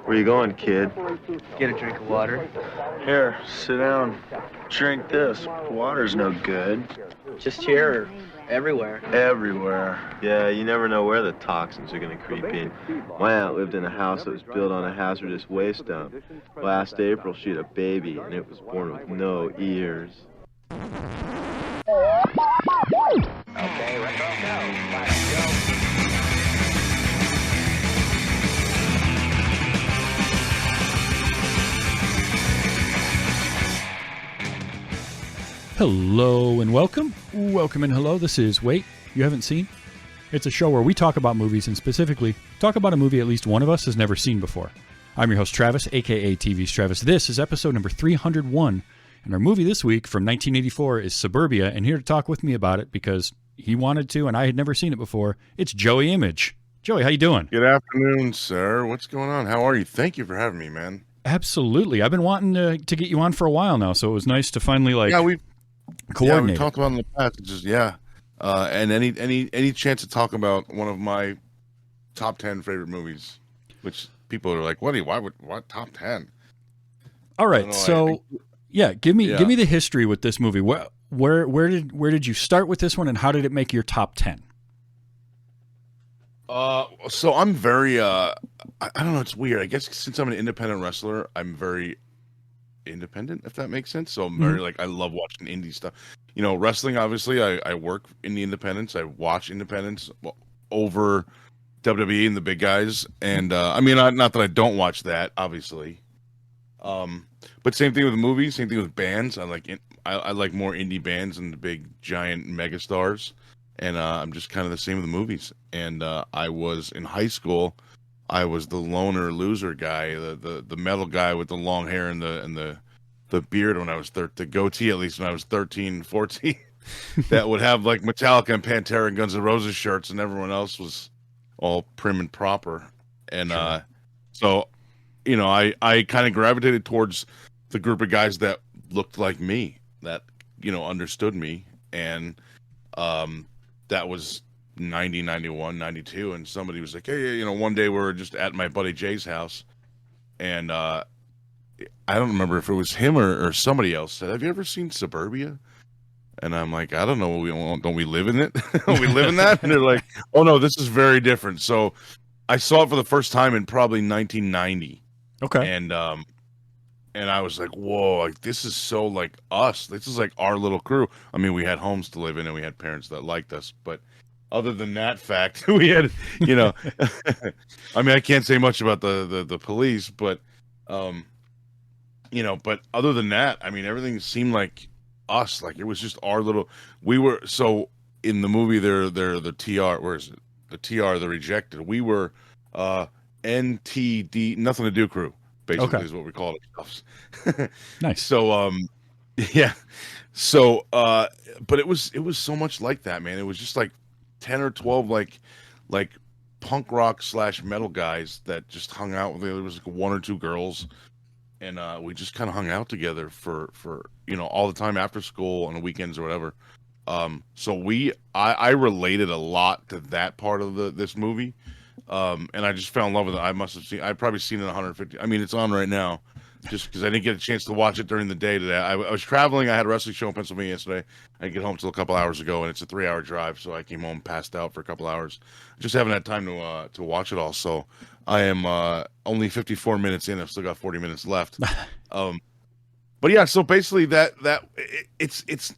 Where you going, kid? Get a drink of water. Here, sit down. Drink this. Water's no good. Just here or everywhere. Everywhere. Yeah, you never know where the toxins are gonna creep in. My aunt lived in a house that was built on a hazardous waste dump. Last April, she had a baby, and it was born with no ears. Okay, let's all go. Let's go. Hello and welcome. Welcome and hello. This is Wait, You Haven't Seen? It's a show where we talk about movies and specifically talk about a movie at least one of us has never seen before. I'm your host Travis, aka TV's Travis. This is episode number 301, and our movie this week from 1984 is Suburbia, and here to talk with me about it because he wanted to and I had never seen it before, it's Joey Image. Joey, how you doing? Good afternoon, sir. What's going on? How are you? Thank you for having me, man. Absolutely. I've been wanting to get you on for a while now, so it was nice to finally we coordinate. talked about it in the past. It's just and any chance to talk about one of my top 10 favorite movies, which people are like, what top 10? All right, so give me the history with this movie. Where did you start with this one, and how did it make your top 10? So I'm very I don't know, it's weird. I guess since I'm an independent wrestler, I'm very independent, if that makes sense. So I'm very I love watching indie stuff. You know, wrestling, obviously I work in the independents. I watch independents over WWE and the big guys. And I mean, not that I don't watch that, obviously. But same thing with movies, same thing with bands. I like more indie bands than the big giant megastars. And I'm just kind of the same with the movies. And I was in high school, I was the loner loser guy, the metal guy with the long hair and the beard when I was the goatee, at least when I was 13, 14, that would have like Metallica and Pantera and Guns N' Roses shirts, and everyone else was all prim and proper. And so, you know, I kind of gravitated towards the group of guys that looked like me, that, you know, understood me. And that was 90, 91, 92, and somebody was like, hey, you know, one day we were just at my buddy Jay's house, and I don't remember if it was him or somebody else said, have you ever seen Suburbia? And I'm like, I don't know, don't we live in it? We live in that? And they're like, oh no, this is very different. So I saw it for the first time in probably 1990. Okay. And I was like, whoa, like this is so like us. This is like our little crew. I mean, we had homes to live in and we had parents that liked us, but other than that fact, we had, you know, I mean, I can't say much about the police, but, you know, but other than that, I mean, everything seemed like us. Like it was just our little, we were, so in the movie, they're the TR, where is it? The TR, the Rejected. We were NTD, Nothing to Do crew, basically, is what we called ourselves. Nice. So, yeah. So, but it was so much like that, man. It was just like 10 or 12 like punk rock / metal guys that just hung out with. There was like one or two girls, and we just kind of hung out together for you know, all the time after school on the weekends or whatever. So I related a lot to that part of this movie, and I just fell in love with it. I've probably seen it 150. I mean, it's on right now, just because I didn't get a chance to watch it during the day today. I was traveling. I had a wrestling show in Pennsylvania yesterday. I didn't get home till a couple hours ago, and it's a 3-hour drive, so I came home passed out for a couple hours. Just haven't had time to watch it all. So I am only 54 minutes in. I've still got 40 minutes left. But yeah, so basically it's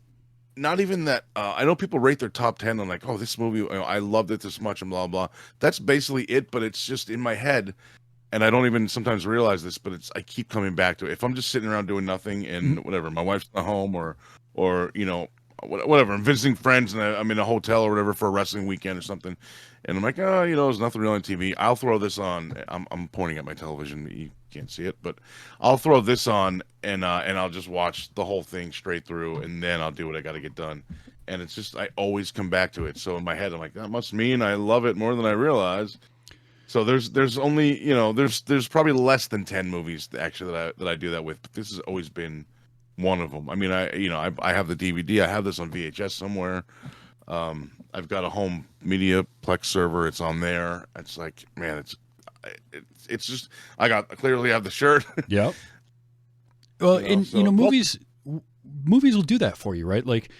not even that. I know people rate their top 10 on like, oh, this movie, you know, I loved it this much and blah blah. That's basically it. But it's just in my head. And I don't even sometimes realize this, but I keep coming back to it. If I'm just sitting around doing nothing and whatever, my wife's not home or you know, whatever, I'm visiting friends and I'm in a hotel or whatever for a wrestling weekend or something, and I'm like, oh, you know, there's nothing real on TV. I'll throw this on. I'm pointing at my television. You can't see it, but I'll throw this on and I'll just watch the whole thing straight through, and then I'll do what I got to get done. And it's just, I always come back to it. So in my head, I'm like, that must mean I love it more than I realize. So there's only, you know, there's probably less than 10 movies actually that I do that with, but this has always been one of them. I mean, I have the DVD. I have this on VHS somewhere. I've got a home media Plex server. It's on there. It's like, man, it's just I clearly have the shirt. Yep. Well, movies will do that for you, right? Like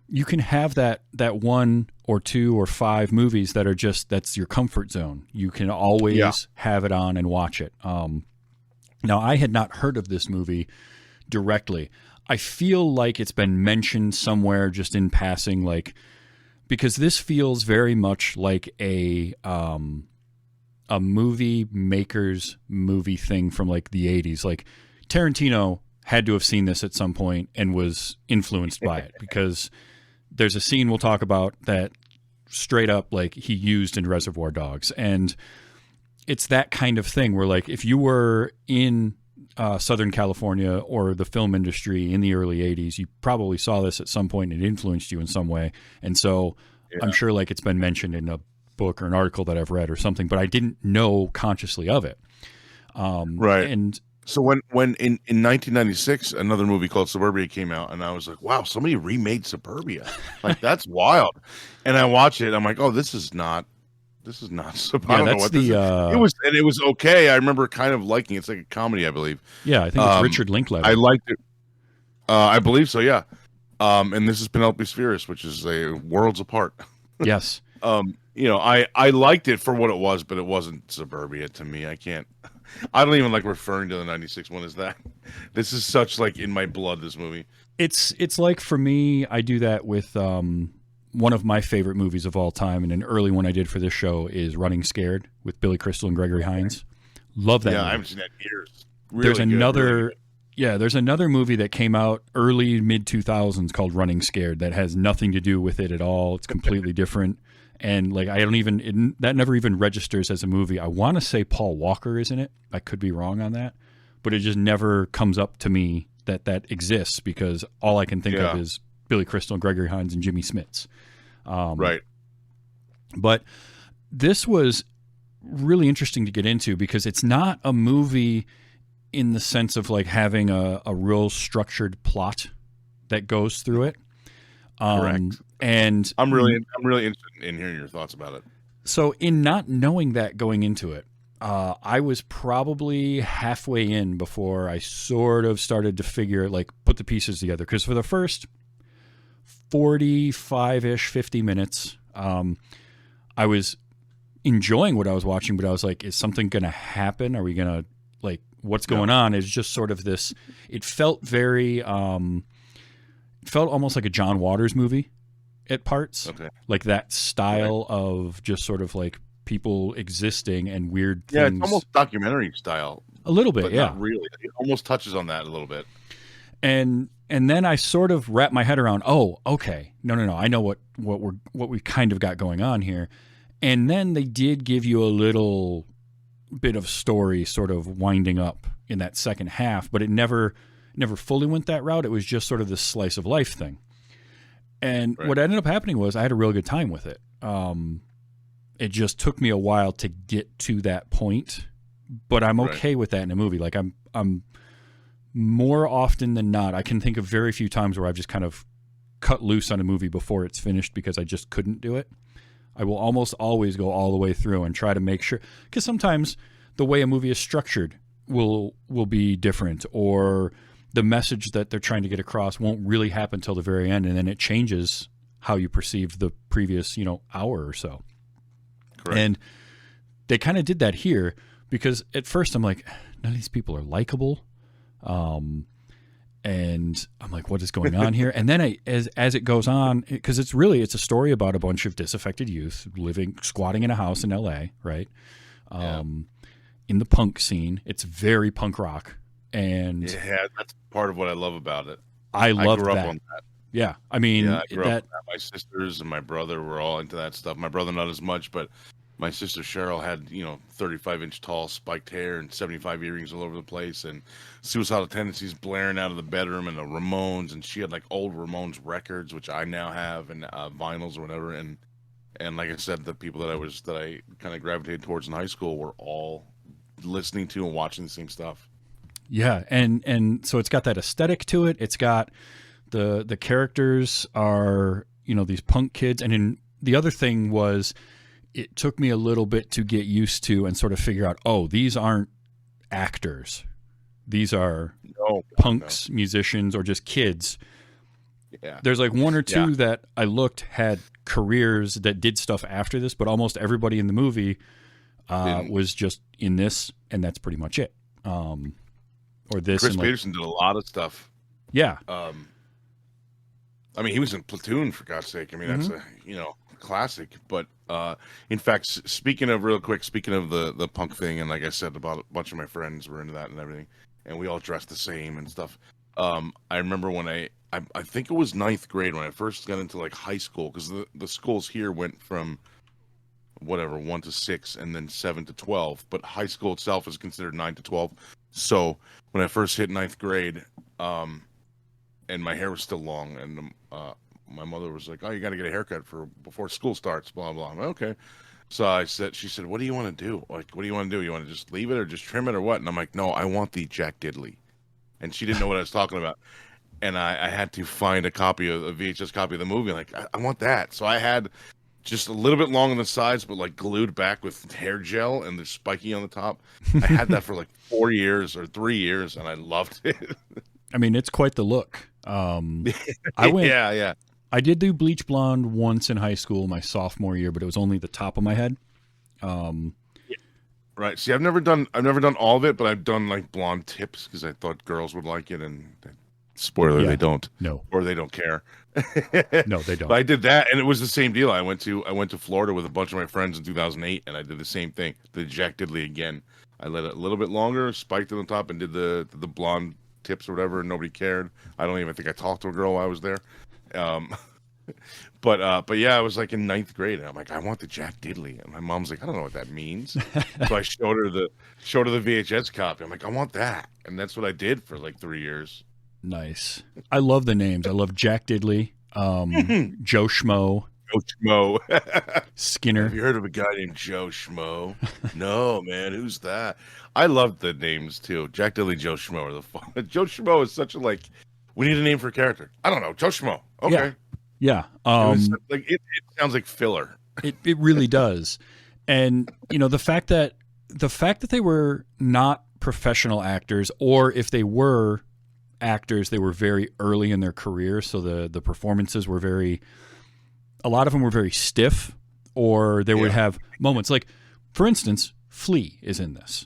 you can have that one or two or five movies that are that's your comfort zone. You can always have it on and watch it. Now, I had not heard of this movie directly. I feel like it's been mentioned somewhere just in passing, like because this feels very much like a movie maker's movie thing from like the 80s. Like Tarantino had to have seen this at some point and was influenced by it because there's a scene we'll talk about that straight up like he used in Reservoir Dogs. And it's that kind of thing where like if you were in Southern California or the film industry in the early 80s, you probably saw this at some point and it influenced you in some way. And so I'm sure like it's been mentioned in a book or an article that I've read or something, but I didn't know consciously of it. Right. And so when in 1996, another movie called Suburbia came out, and I was like, wow, somebody remade Suburbia. Like, that's wild. And I watch it. I'm like, oh, this is not Suburbia. I don't know what this is. It was okay. I remember kind of liking it. It's like a comedy, I believe. Yeah, I think it's Richard Linklater. I liked it. I believe so, yeah. And this is Penelope Spheris, which is a worlds apart. Yes. I liked it for what it was, but it wasn't Suburbia to me. I don't even like referring to the 96 one as that. This is such like in my blood, this movie. It's like for me, I do that with one of my favorite movies of all time, and an early one I did for this show is Running Scared with Billy Crystal and Gregory Hines. Love that movie. I haven't seen that in years. There's another movie that came out early mid 2000s called Running Scared that has nothing to do with it at all. It's completely different. And like that never even registers as a movie. I want to say Paul Walker is in it. I could be wrong on that, but it just never comes up to me that exists because all I can think of is Billy Crystal, Gregory Hines, and Jimmy Smits. Right. But this was really interesting to get into because it's not a movie in the sense of like having a real structured plot that goes through it. Correct. And I'm really interested in hearing your thoughts about it. So in not knowing that going into it, I was probably halfway in before I sort of started to put the pieces together. Because for the first 45-ish, 50 minutes, I was enjoying what I was watching, but I was like, is something going to happen? Are we going to, like, what's going on? It's just sort of this, it felt very, felt almost like a John Waters movie at parts. Okay. Like that style of just sort of like people existing and weird things. Yeah, it's almost documentary style. A little bit, yeah. Not really. It almost touches on that a little bit. And then I sort of wrapped my head around, oh, okay. No. I know what we kind of got going on here. And then they did give you a little bit of story sort of winding up in that second half, but it never fully went that route. It was just sort of this slice of life thing. And what ended up happening was I had a real good time with it. It just took me a while to get to that point, but I'm okay with that in a movie. Like I'm more often than not, I can think of very few times where I've just kind of cut loose on a movie before it's finished because I just couldn't do it. I will almost always go all the way through and try to make sure, because sometimes the way a movie is structured will be different, or the message that they're trying to get across won't really happen till the very end, and then it changes how you perceive the previous, hour or so. Correct. And they kind of did that here because at first I'm like, none of these people are likable. And I'm like, what is going on here? And then as it goes on, because it's a story about a bunch of disaffected youth squatting in a house in LA, right? In the punk scene. It's very punk rock. And yeah, that's part of what I love about it. I love grew that. up on that. Yeah. I mean, I grew up on that. My sisters and my brother were all into that stuff. My brother not as much, but my sister Cheryl had, 35-inch tall spiked hair and 75 earrings all over the place, and Suicidal Tendencies blaring out of the bedroom, and the Ramones, and she had like old Ramones records, which I now have, and vinyls or whatever. And like I said, the people that I kind of gravitated towards in high school were all listening to and watching the same stuff. Yeah, and so it's got that aesthetic to it. It's got the characters are, these punk kids, and the other thing was, it took me a little bit to get used to and sort of figure out, oh, these aren't actors. These are punks, musicians, or just kids. Yeah. There's like one or two that I looked had careers that did stuff after this, but almost everybody in the movie was just in this, and that's pretty much it. Or this. Chris and Peterson did a lot of stuff. Yeah. I mean, he was in Platoon, for God's sake. I mean, that's a classic. But in fact, speaking of the punk thing, and like I said, about a bunch of my friends were into that and everything, and we all dressed the same and stuff. I remember when I think it was 9th grade when I first got into like high school, because the schools here went from 1 to 6 and then 7 to 12, but high school itself is considered 9 to 12. So when I first hit 9th grade, and my hair was still long, and my mother was like, "Oh, you got to get a haircut before school starts." Blah blah. I'm like, okay. So she said, "What do you want to do? Like, what do you want to do? You want to just leave it or just trim it or what?" And I'm like, "No, I want the Jack Diddley." And she didn't know what I was talking about. And I had to find a VHS copy of the movie. Like, I want that. So I had just a little bit long on the sides, but like glued back with hair gel and the spiky on the top. I had that for like 4 years or 3 years, and I loved it. I mean, it's quite the look. I did do bleach blonde once in high school, my sophomore year, but it was only the top of my head. Right. See, I've never done all of it, but I've done like blonde tips because I thought girls would like it, and spoiler, they don't. No. Or they don't care. No, they don't. But I did that, and it was the same deal. I went to Florida with a bunch of my friends in 2008, and I did the same thing. The Jack Diddley again. I let it a little bit longer, spiked it on top, and did the blonde tips or whatever, and nobody cared. I don't even think I talked to a girl while I was there. But yeah, I was like in 9th grade, and I'm like, I want the Jack Diddley, and my mom's like, I don't know what that means. So I showed her the VHS copy. I'm like, I want that, and that's what I did for like 3 years. Nice. I love the names. I love Jack Diddley, Joe Schmo, Skinner. Have you heard of a guy named Joe Schmo? No, man, who's that? I love the names too. Jack Diddley, Joe Schmo are the fun. Joe Schmo is such a like. We need a name for a character. I don't know, Joe Schmo. Okay. Yeah. It sounds like filler. It really does. And the fact that they were not professional actors, or if they were actors, they were very early in their career, so the performances were a lot of them were very stiff, or they would have moments like, for instance, Flea is in this.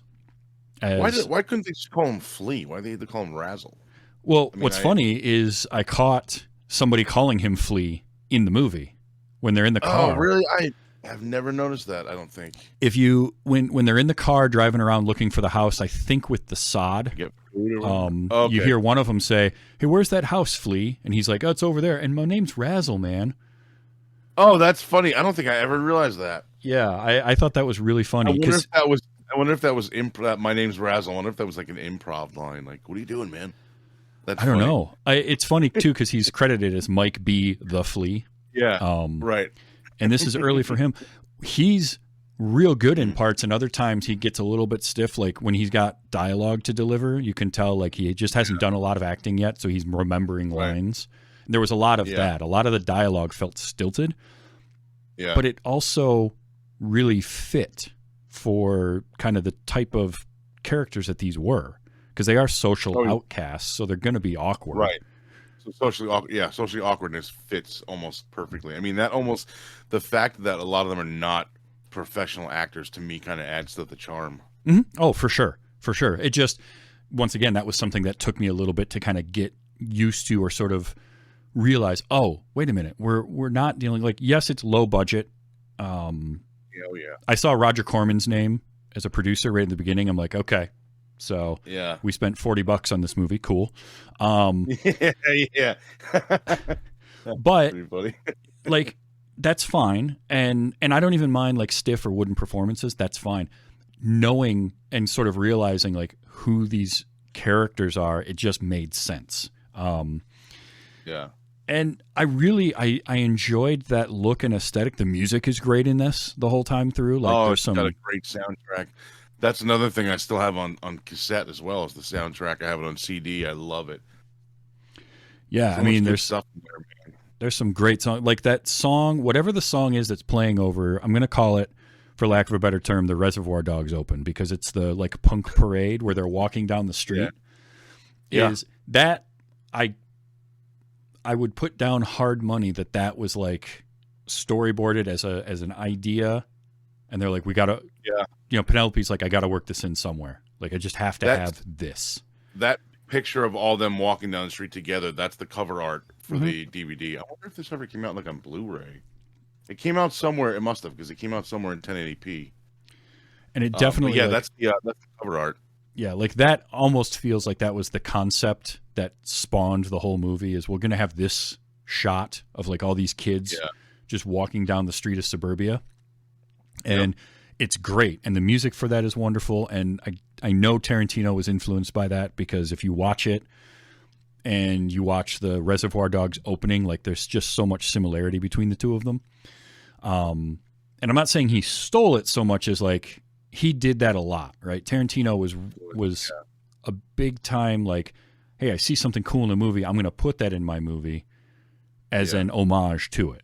Why couldn't they just call him Flea? Why did they call him Razzle? Well, what's funny is I caught somebody calling him Flea in the movie when they're in the car. Oh, really? I have never noticed that, I don't think. If you when they're in the car driving around looking for the house, I think with the sod, you hear one of them say, "Hey, where's that house, Flea?" And he's like, "Oh, it's over there." And my name's Razzle, man. Oh, that's funny. I don't think I ever realized that. Yeah, I thought that was really funny. I wonder if that was my name's Razzle. I wonder if that was like an improv line. Like, what are you doing, man? I don't know. It's funny too because he's credited as Mike B. the Flea. Yeah. Right. And this is early for him. He's real good in parts, and other times he gets a little bit stiff. Like when he's got dialogue to deliver, you can tell like he just hasn't done a lot of acting yet, so he's remembering lines. And there was a lot of that. A lot of the dialogue felt stilted. Yeah. But it also really fit for kind of the type of characters that these were. Because they are social outcasts, so they're going to be awkward. Right. So socially awkwardness fits almost perfectly. I mean, the fact that a lot of them are not professional actors, to me, kind of adds to the charm. Mm-hmm. Oh, for sure. For sure. It just, once again, that was something that took me a little bit to kind of get used to, or sort of realize, oh, wait a minute, we're not dealing, like, yes, it's low budget. Yeah. I saw Roger Corman's name as a producer right in the beginning. I'm like, okay. So we spent $40 on this movie. Cool. Yeah. But like, that's fine. And I don't even mind like stiff or wooden performances. That's fine. Knowing and sort of realizing like who these characters are, it just made sense. Yeah. And I enjoyed that look and aesthetic. The music is great in this the whole time through. Like it's got a great soundtrack. That's another thing I still have on cassette as well as the soundtrack. I have it on CD. I love it. Yeah, I mean, there's stuff in there, man. There's some great songs. Like that song, whatever the song is that's playing over, I'm going to call it for lack of a better term, the Reservoir Dogs open, because it's the like punk parade where they're walking down the street. Is that I would put down hard money that was like storyboarded as an idea, and they're like, we gotta, Penelope's like, I gotta work this in somewhere. Like I just have to have this. That picture of all them walking down the street together, that's the cover art for the DVD. I wonder if this ever came out like on Blu-ray. It came out somewhere. It must have, because it came out somewhere in 1080p. And it definitely, that's the cover art. Yeah, like that almost feels like that was the concept that spawned the whole movie. Is we're gonna have this shot of like all these kids just walking down the street of Suburbia, and it's great, and the music for that is wonderful. And I know Tarantino was influenced by that, because if you watch it and you watch the Reservoir Dogs opening, like there's just so much similarity between the two of them. And I'm not saying he stole it so much as like he did that a lot, right? Tarantino was a big time like, hey, I see something cool in a movie, I'm going to put that in my movie as an homage to it.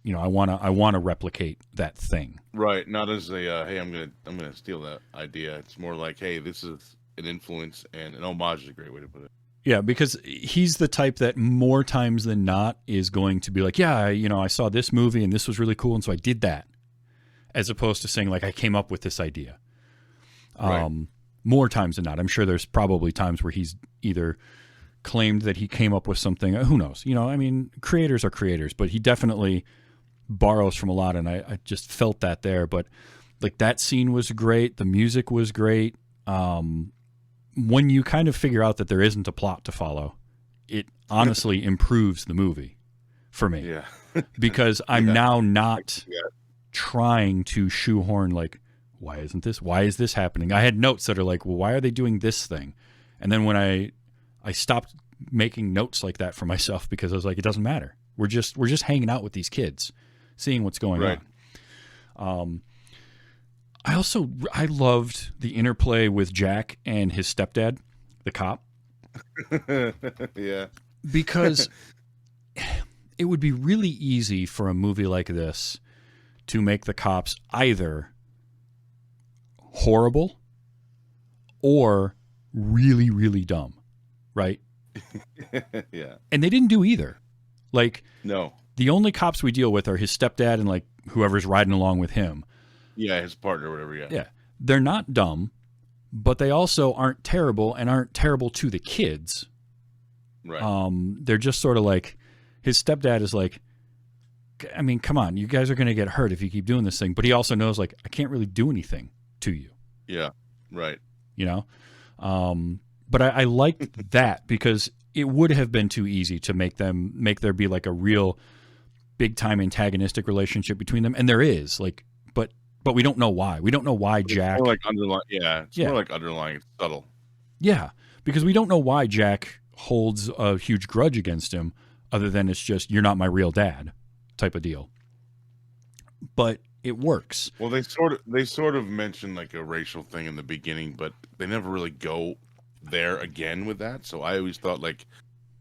You know, I want to replicate that thing. Right, not as a hey, I'm gonna steal that idea. It's more like, hey, this is an influence, and an homage is a great way to put it. Yeah, because he's the type that more times than not is going to be like, yeah, I saw this movie and this was really cool, and so I did that, as opposed to saying like, I came up with this idea. Right. More times than not. I'm sure there's probably times where he's either claimed that he came up with something. Who knows? I mean, creators are creators, but he definitely borrows from a lot, and I just felt that there. But like that scene was great. The music was great. When you kind of figure out that there isn't a plot to follow, it honestly improves the movie for me. Yeah. Because I'm now not trying to shoehorn like, why is this happening? I had notes that are like, well, why are they doing this thing? And then when I stopped making notes like that for myself, because I was like, it doesn't matter. We're just hanging out with these kids, seeing what's going on. I loved the interplay with Jack and his stepdad, the cop. Yeah. Because it would be really easy for a movie like this to make the cops either horrible or really, really dumb, right? Yeah. And they didn't do either. Like, no. The only cops we deal with are his stepdad and like whoever's riding along with him. Yeah, his partner or whatever, Yeah. They're not dumb, but they also aren't terrible, and aren't terrible to the kids. Right. They're just sort of like, his stepdad is like, I mean, come on, you guys are going to get hurt if you keep doing this thing. But he also knows, like, I can't really do anything to you. Yeah, right. But I liked that, because it would have been too easy to make there be like a real big time antagonistic relationship between them. And there is, like, but we don't know why. We don't know why Jack. It's more like underlying. More like underlying. It's subtle. Yeah, because we don't know why Jack holds a huge grudge against him, other than it's just, you're not my real dad type of deal. But it works. Well, they sort of mention like a racial thing in the beginning, but they never really go there again with that. So I always thought like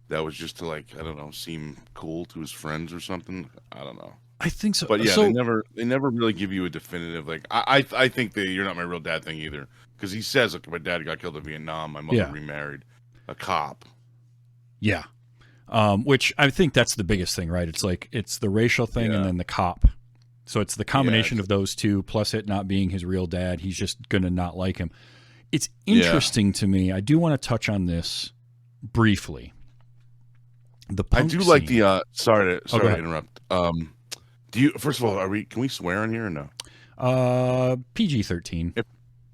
that was just to like, I don't know, seem cool to his friends or something. I don't know. I think so. But yeah, so, they never really give you a definitive like. I think the "you're not my real dad" thing either, because he says, "Look, my dad got killed in Vietnam. My mother remarried a cop." Yeah, which I think that's the biggest thing, right? It's like it's the racial thing and then the cop. So it's the combination of those two, plus it not being his real dad. He's just gonna not like him. It's interesting to me. I do want to touch on this briefly. I do like the. Sorry to interrupt. Do you? First of all, can we swear on here or no? PG-13, a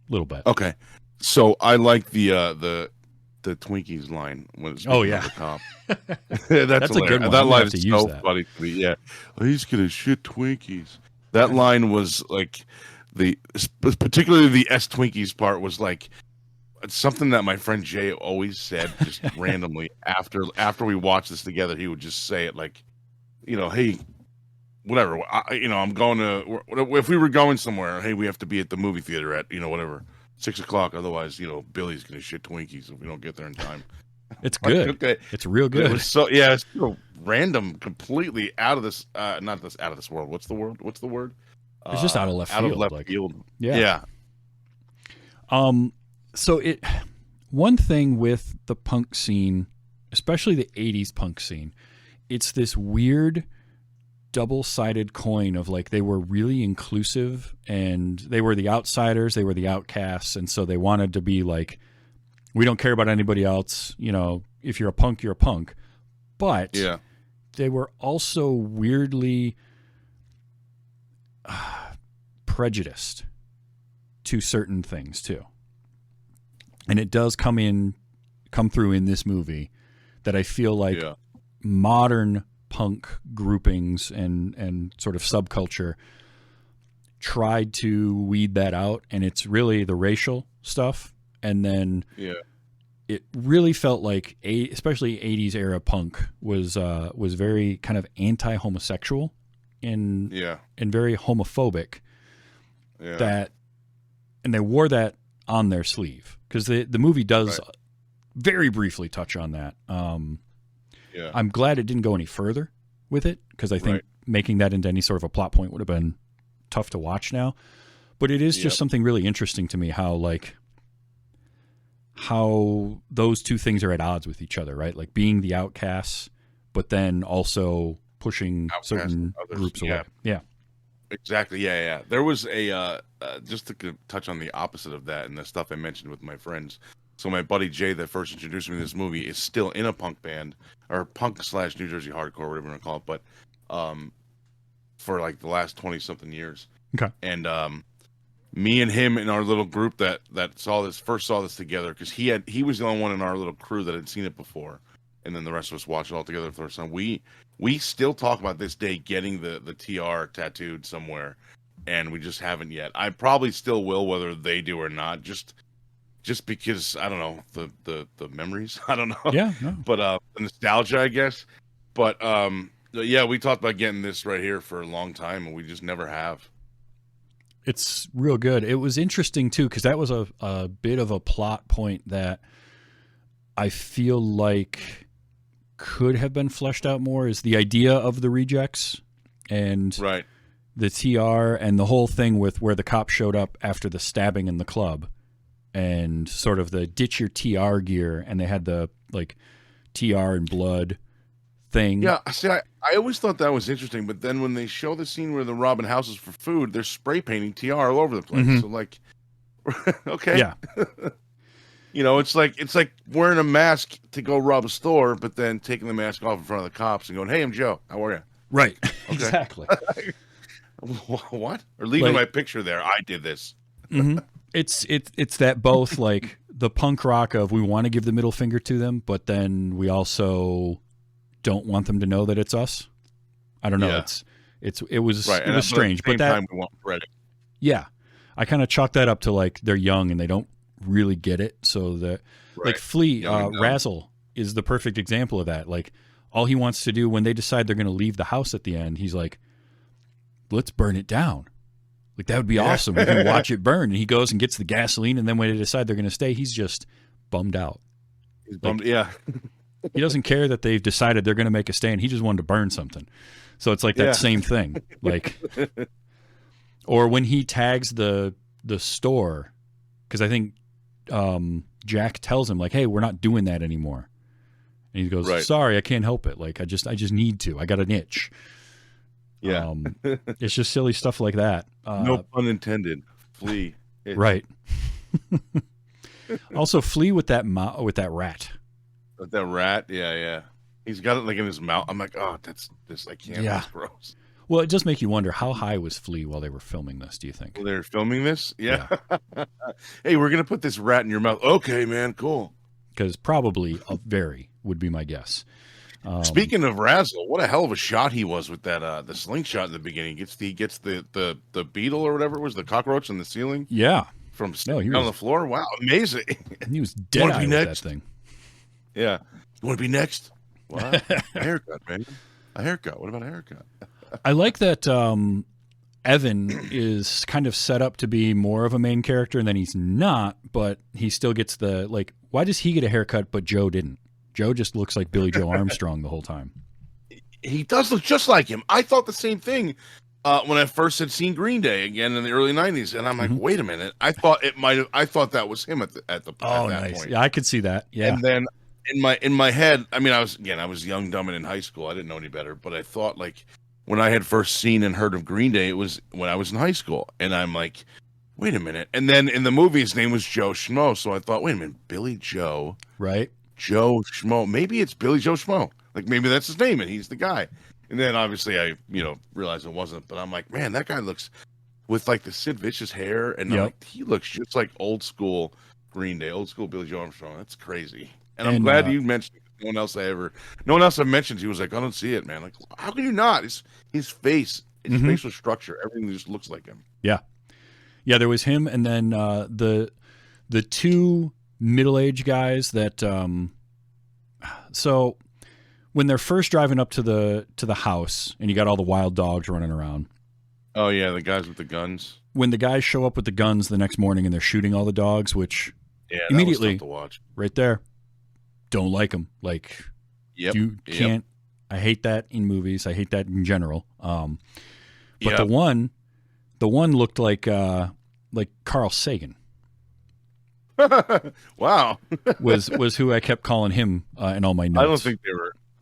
little bit. Okay, so I like the Twinkies line when it's the cop. That's a good one. That line is so funny to me. Yeah, he's gonna shit Twinkies. That line was like particularly the S Twinkies part was like something that my friend Jay always said just randomly after we watched this together. He would just say it like, hey, whatever. I'm going to, if we were going somewhere, hey, we have to be at the movie theater at, whatever, 6:00. Otherwise, Billy's going to shit Twinkies if we don't get there in time. It's good. Okay. It's real good. It was it's random, completely out of this, not this, out of this world. What's the word? It's just out of left field. field. Yeah. So one thing with the punk scene, especially the 80s punk scene, it's this weird double-sided coin of like they were really inclusive and they were the outsiders, they were the outcasts, and so they wanted to be like, we don't care about anybody else, you know, if you're a punk, you're a punk. But they were also weirdly prejudiced to certain things too. And it does come through in this movie that I feel like modern punk groupings and sort of subculture tried to weed that out, and it's really the racial stuff. And then it really felt like especially 80s era punk was very kind of anti-homosexual and very homophobic. And they wore that on their sleeve because the movie does very briefly touch on that. I'm glad it didn't go any further with it because I think making that into any sort of a plot point would have been tough to watch now. But it is just something really interesting to me how those two things are at odds with each other, right? Like being the outcasts, but then also pushing certain groups away. Yeah. Exactly. Yeah. There was just to touch on the opposite of that and the stuff I mentioned with my friends. So my buddy Jay that first introduced me to this movie is still in a punk band or punk / New Jersey hardcore, whatever you want to call it. But for like the last 20 something years. Okay. And me and him in our little group that saw this together because he was the only one in our little crew that had seen it before, and then the rest of us watched it all together for the first time. We still talk about this day getting the TR tattooed somewhere, and we just haven't yet. I probably still will, whether they do or not. Just because I don't know the memories. I don't know. Yeah. No. But the nostalgia, I guess. But we talked about getting this right here for a long time, and we just never have. It's real good. It was interesting too because that was a bit of a plot point that I feel like could have been fleshed out more. Is the idea of the rejects and the TR and the whole thing with where the cop showed up after the stabbing in the club and sort of the ditch your TR gear, and they had the like TR and blood thing. Yeah, see, I always thought that was interesting, but then when they show the scene where they're robbing houses for food, they're spray painting TR all over the place. So like, okay, yeah, you know, it's like wearing a mask to go rob a store, but then taking the mask off in front of the cops and going, "Hey, I'm Joe. How are you?" Right, exactly. What? Or leaving my picture there. I did this. It's that both like the punk rock of we want to give the middle finger to them, but then we also don't want them to know that it's us. I don't know. Yeah. It was strange, but that time we want credit. Yeah, I kind of chalk that up to like they're young and they don't really get it. So that like Flea, Razzle is the perfect example of that. Like all he wants to do when they decide they're going to leave the house at the end, he's like, "Let's burn it down." Like that would be awesome. We can watch it burn. And he goes and gets the gasoline, and then when they decide they're going to stay, he's just bummed out. He's bummed. Yeah. He doesn't care that they've decided they're going to make a stand. He just wanted to burn something. So it's like that same thing. Like, or when he tags the store, because I think Jack tells him like, "Hey, we're not doing that anymore," and he goes, "Sorry, I can't help it. Like, I just need to. I got an itch." Yeah, it's just silly stuff like that. No pun intended. Flea. Right. Also, Flea with that rat. With that rat, yeah. He's got it like in his mouth. I'm like, oh, that's this. I can't. Yeah. That's gross. Well, it does make you wonder how high was Flea while they were filming this. Do you think? Well, they were filming this? Yeah. Hey, we're gonna put this rat in your mouth. Okay, man, cool. Because probably a very would be my guess. Speaking of Razzle, what a hell of a shot he was with that the slingshot in the beginning. He gets the beetle or whatever it was, the cockroach in the ceiling. Yeah. From on the floor. Wow, amazing. He was dead eye with that thing. Yeah. You want to be next? What? A haircut, man. A haircut. What about a haircut? I like that Evan is kind of set up to be more of a main character, and then he's not, but he still gets the, like, why does he get a haircut but Joe didn't? Joe just looks like Billy Joe Armstrong the whole time. He does look just like him. I thought the same thing When I first had seen Green Day again in the early '90s, and I'm like, wait a minute, I thought that was him at that nice. point. Yeah, I could see that. Yeah, and then in my head, I mean, I was young, dumb, and in high school. I didn't know any better, but I thought like when I had first seen and heard of Green Day, it was when I was in high school, and I'm like, wait a minute. And then in the movie, his name was Joe Schmo, so I thought, wait a minute, Billy Joe, right? Joe Schmo. Maybe it's Billy Joe Schmo. Like maybe that's his name, and he's the guy. And then obviously I, realized it wasn't. But I'm like, man, that guy looks with like the Sid Vicious hair, and I'm like, he looks just like old school Green Day, old school Billy Joe Armstrong. That's crazy. And I'm glad you mentioned it. No one else I mentioned. He was like, I don't see it, man. Like, how can you not? His face, his facial structure, everything just looks like him. Yeah, yeah. There was him, and then the two middle-aged guys that. So when they're first driving up to the house, and you got all the wild dogs running around. Oh yeah, the guys with the guns. When the guys show up with the guns the next morning and they're shooting all the dogs, which immediately that was tough to watch. Right there, don't like them. Like you can't. I hate that in movies. I hate that in general. But the one looked like Carl Sagan. Wow. was who I kept calling him in all my notes.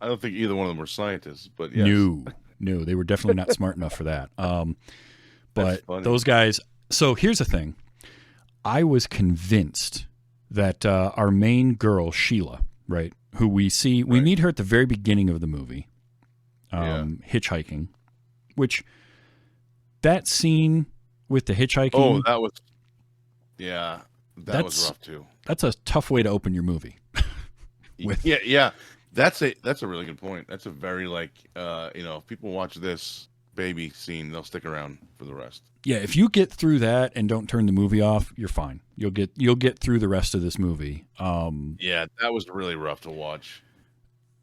I don't think either one of them were scientists, but yes. No, they were definitely not smart enough for that. But those guys. So here's the thing. I was convinced that our main girl, Sheila, right, who we meet her at the very beginning of the movie, hitchhiking, which that scene with the hitchhiking. Oh, that was rough too. That's a tough way to open your movie. Yeah. That's a really good point. That's a very if people watch this baby scene, they'll stick around for the rest. Yeah, if you get through that and don't turn the movie off, you're fine. You'll get through the rest of this movie. Yeah, that was really rough to watch.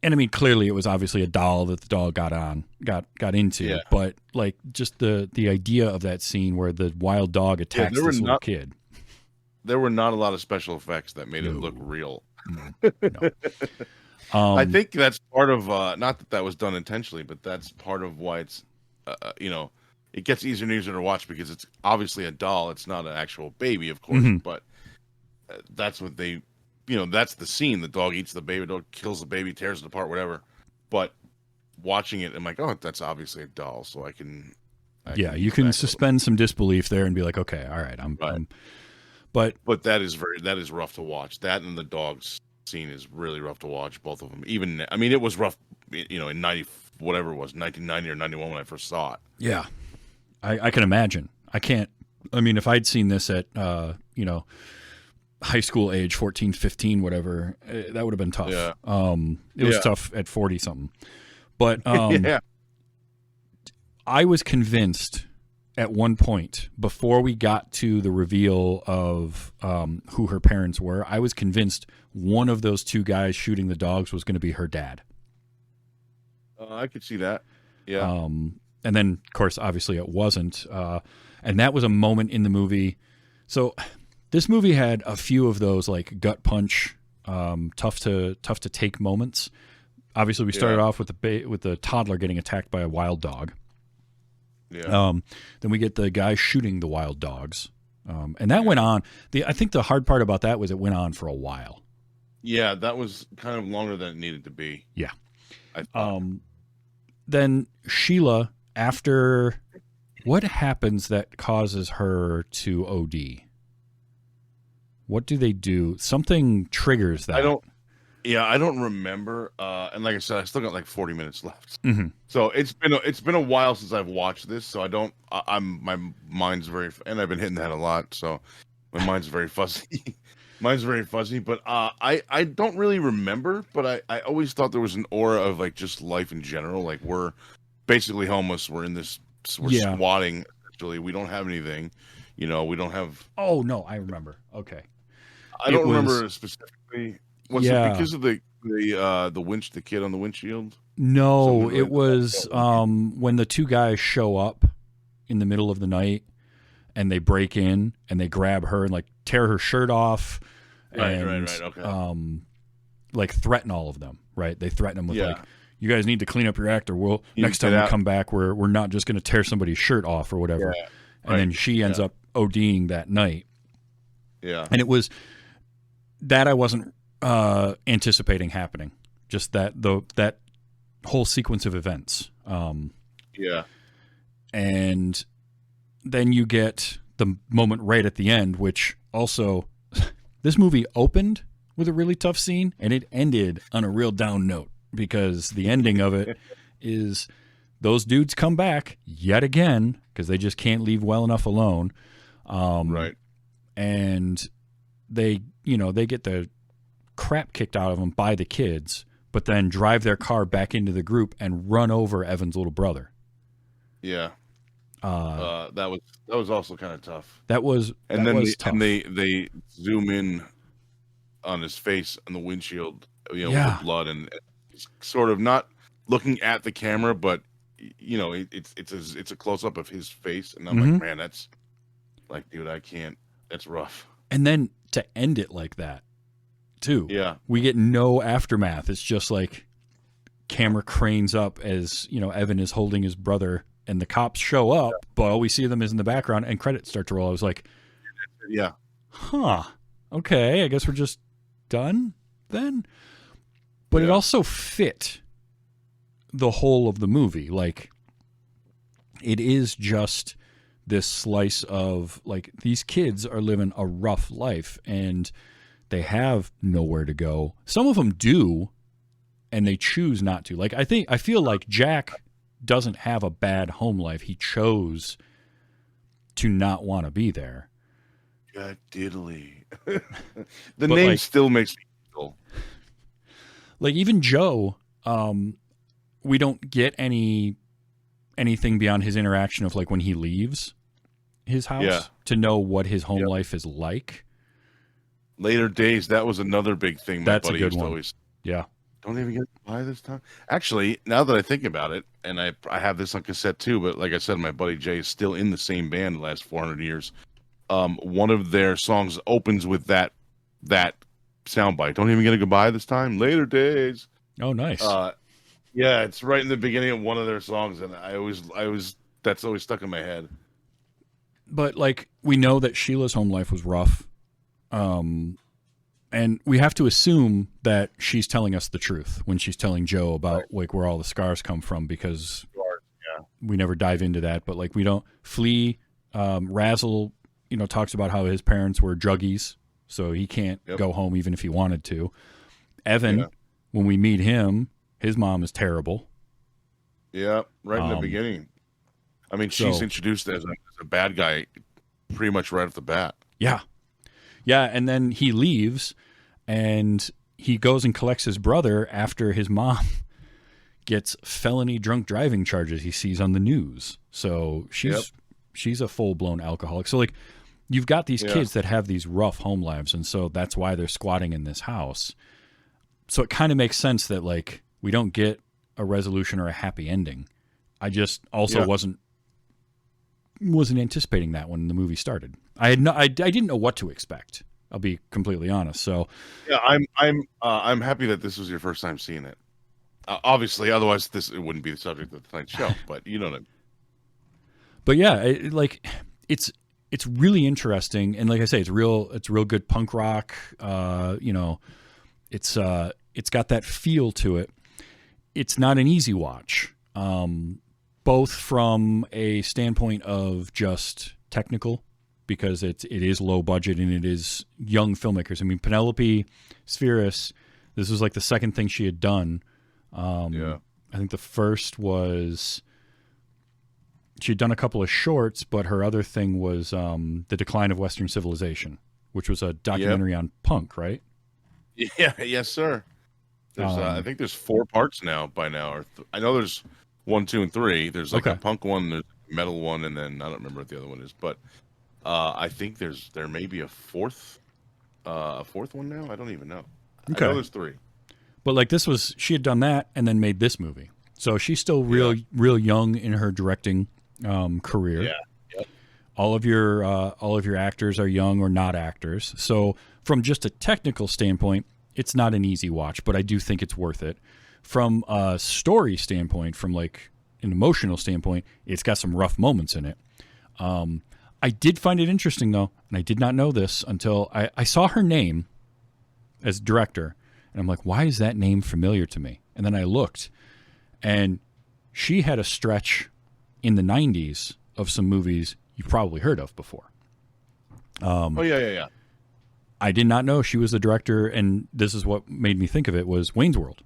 And I mean, clearly it was obviously a doll that the dog got into. Yeah. But like just the idea of that scene where the wild dog attacks this little kid. There were not a lot of special effects that made it look real. No. I think that's part of not that was done intentionally, but that's part of why it's it gets easier and easier to watch because it's obviously a doll. It's not an actual baby, of course, but that's what they, that's the scene. The dog eats the baby, dog kills the baby, tears it apart, whatever. But watching it, I'm like, oh, that's obviously a doll, so I can. You can suspend some disbelief there and be like, okay, all right, But that is rough to watch. That and the dogs scene is really rough to watch. Both of them. Even it was rough. In 1990 or 91 when I first saw it. Yeah, I can imagine. I can't. I mean, if I'd seen this at high school age, 14, 15, whatever, that would have been tough. Yeah. It was tough at 40 something. But yeah. I was convinced at one point before we got to the reveal of who her parents were, I was convinced one of those two guys shooting the dogs was going to be her dad. I could see that. Yeah. And then, of course, obviously it wasn't. And that was a moment in the movie. So this movie had a few of those like gut punch, tough to take moments. Obviously, we started off with the toddler getting attacked by a wild dog. Yeah. Then we get the guy shooting the wild dogs, and that went on. I think the hard part about that was it went on for a while. Yeah, that was kind of longer than it needed to be. Yeah. Then Sheila, after what happens that causes her to OD? What do they do? Something triggers that. I don't remember. And like I said, I still got like 40 minutes left. Mm-hmm. So it's been a while since I've watched this. So my mind's and I've been hitting that a lot. So my mind's very fuzzy. Mine's very fuzzy, but I don't really remember. But I always thought there was an aura of like just life in general. Like we're basically homeless. We're squatting. Actually, we don't have anything. We don't have. Oh no, I remember. Okay. I don't remember specifically. Was it because of the winch, the kid on the windshield? No, it was when the two guys show up in the middle of the night and they break in and they grab her and like tear her shirt off and right. Okay. Like threaten all of them, right? They threaten them with like, you guys need to clean up your act, or next time we come back, we're not just going to tear somebody's shirt off or whatever. Yeah, and then she ends up ODing that night. Yeah. And it was that I wasn't anticipating happening. Just that whole sequence of events. Yeah. And then you get the moment right at the end, which also, this movie opened with a really tough scene, and it ended on a real down note, because the ending of it is those dudes come back yet again because they just can't leave well enough alone. Right. And they get the crap kicked out of them by the kids, but then drive their car back into the group and run over Evan's little brother. Yeah. That was also kind of tough. Tough. And they zoom in on his face on the windshield, with the blood, and sort of not looking at the camera, but it's a close up of his face, and I'm like, man, that's like, dude, I can't. That's rough. And then to end it like that, too. Yeah. We get no aftermath. It's just like camera cranes up as, Evan is holding his brother, and the cops show up, but all we see them is in the background, and credits start to roll. I was like, yeah. Huh. Okay, I guess we're just done then. But it also fit the whole of the movie. Like, it is just this slice of, like, these kids are living a rough life and they have nowhere to go. Some of them do, and they choose not to. Like, I feel like Jack doesn't have a bad home life. He chose to not want to be there. God diddly. The name still makes me feel. Like, even Joe, we don't get anything beyond his interaction of, like, when he leaves his house to know what his home life is like. Later Days, that was another big thing. That's a good one. Don't even get by this time. Actually, now that I think about it, and I have this on cassette too, but like I said, my buddy Jay is still in the same band the last 400 years. One of their songs opens with that soundbite. Don't even get a goodbye this time. Later Days. Oh, nice. Yeah, it's right in the beginning of one of their songs, and that's always stuck in my head. But, like, we know that Sheila's home life was rough. And we have to assume that she's telling us the truth when she's telling Joe about like where all the scars come from, because we never dive into that. But like, we don't Flea, Razzle, talks about how his parents were druggies, so he can't go home even if he wanted to. Evan, when we meet him, his mom is terrible. Yeah, right in the beginning. I mean, she's introduced as a bad guy pretty much right off the bat. Yeah. Yeah, and then he leaves, and he goes and collects his brother after his mom gets felony drunk driving charges he sees on the news. So she's a full-blown alcoholic. So, like, you've got these kids that have these rough home lives, and so that's why they're squatting in this house. So it kind of makes sense that, like, we don't get a resolution or a happy ending. I just also wasn't anticipating that when the movie started. I didn't know what to expect. I'll be completely honest. So yeah, I'm happy that this was your first time seeing it. Obviously, otherwise it wouldn't be the subject of tonight's show. But you know what I mean. But yeah, it's really interesting, and like I say, it's real good punk rock. It's got that feel to it. It's not an easy watch. Both from a standpoint of just technical, because it is low budget and it is young filmmakers. I mean, Penelope Spheris, this was like the second thing she had done. I think the first was she had done a couple of shorts, but her other thing was The Decline of Western Civilization, which was a documentary on punk, right? Yeah, yes, sir. There's, I think there's 4 parts now by now. Or I know there's 1, 2, and 3. There's like a punk one, there's a metal one, and then I don't remember what the other one is. But I think there may be a fourth one now. I don't even know. Okay. I know there's 3. But like she had done that and then made this movie. So she's still real young in her directing career. Yeah. Yep. All of your actors are young or not actors. So from just a technical standpoint, it's not an easy watch, but I do think it's worth it. from a story standpoint, from like an emotional standpoint, it's got some rough moments in it. I did find it interesting though, and I did not know this until I saw her name as director, and I'm like, why is that name familiar to me? And then I looked, and she had a stretch in the 90s of some movies you've probably heard of before. Yeah. I did not know she was the director, and this is what made me think of it, was Wayne's World.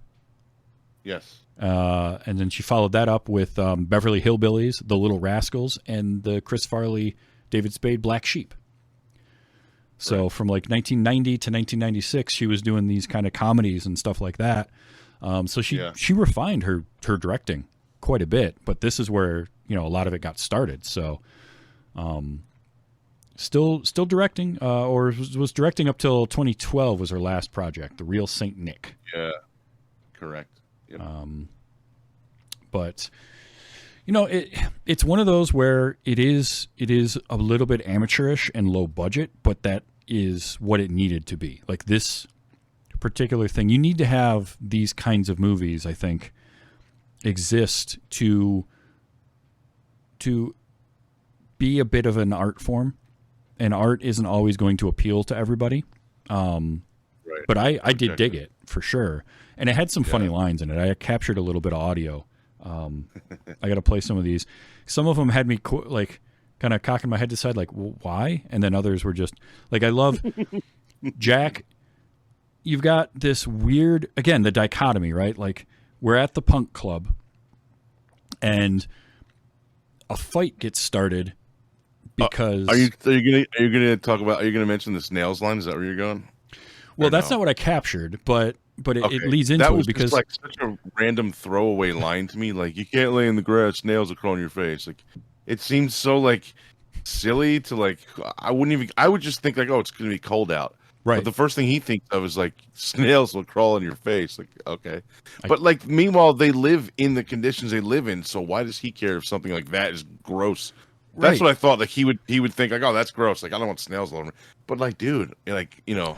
Yes. And then she followed that up with Beverly Hillbillies, The Little Rascals, and the Chris Farley, David Spade, Black Sheep. So from like 1990 to 1996, she was doing these kind of comedies and stuff like that. So she refined her directing quite a bit, but this is where, you know, a lot of it got started. So still directing, or was directing up till 2012 was her last project, The Real Saint Nick. Yeah, correct. Yep. But you know, it's one of those where it is a little bit amateurish and low budget, but that is what it needed to be. Like this particular thing, you need to have these kinds of movies, I think, exist to be a bit of an art form, and art isn't always going to appeal to everybody. Right. But I did dig it for sure, and it had some funny lines in it. I captured a little bit of audio. I got to play some of these. Some of them had me like kind of cocking my head to the side, like, well, why? And then others were just like, I love Jack. You've got this weird, again, the dichotomy, right? Like we're at the punk club and a fight gets started because are you gonna mention the snails line? Is that where you're going? Well, that's not what I captured, but it leads into that was it because just like such a random throwaway line to me. Like, you can't lay in the grass, snails will crawl on your face. Like, it seems so like silly to like. I would just think like, oh, it's gonna be cold out. Right. But the first thing he thinks of is like snails will crawl on your face. Like, okay. But like, meanwhile, they live in the conditions they live in. So why does he care if something like that is gross? That's what I thought. Like he would think like, oh, that's gross. Like, I don't want snails all over me. But like, dude, like, you know,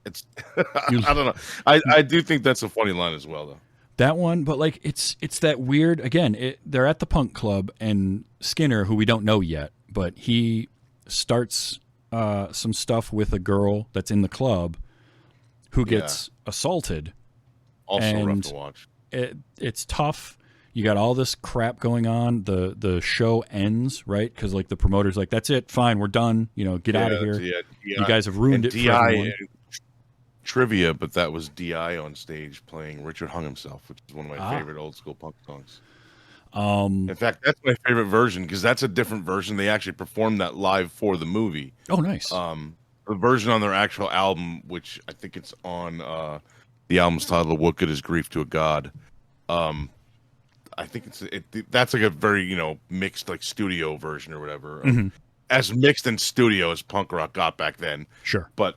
it's I don't know. I do think that's a funny line as well, though. That one, but like it's that weird. Again, they're at the punk club, and Skinner, who we don't know yet, but he starts some stuff with a girl that's in the club who gets assaulted. Also rough to watch. It's tough. You got all this crap going on. The show ends, right? Because like the promoter's like, that's it, fine, we're done. You know, get out of here. You guys have ruined it for everyone. Trivia, but that was D.I. on stage playing Richard Hung Himself, which is one of my favorite old school punk songs. In fact, that's my favorite version because that's a different version. They actually performed that live for the movie. Oh, nice. The version on their actual album, which I think it's on the album's title, "What Good Is Grief to a God." I think that's like a very, you know, mixed like studio version or whatever. As mixed in studio as punk rock got back then. Sure. But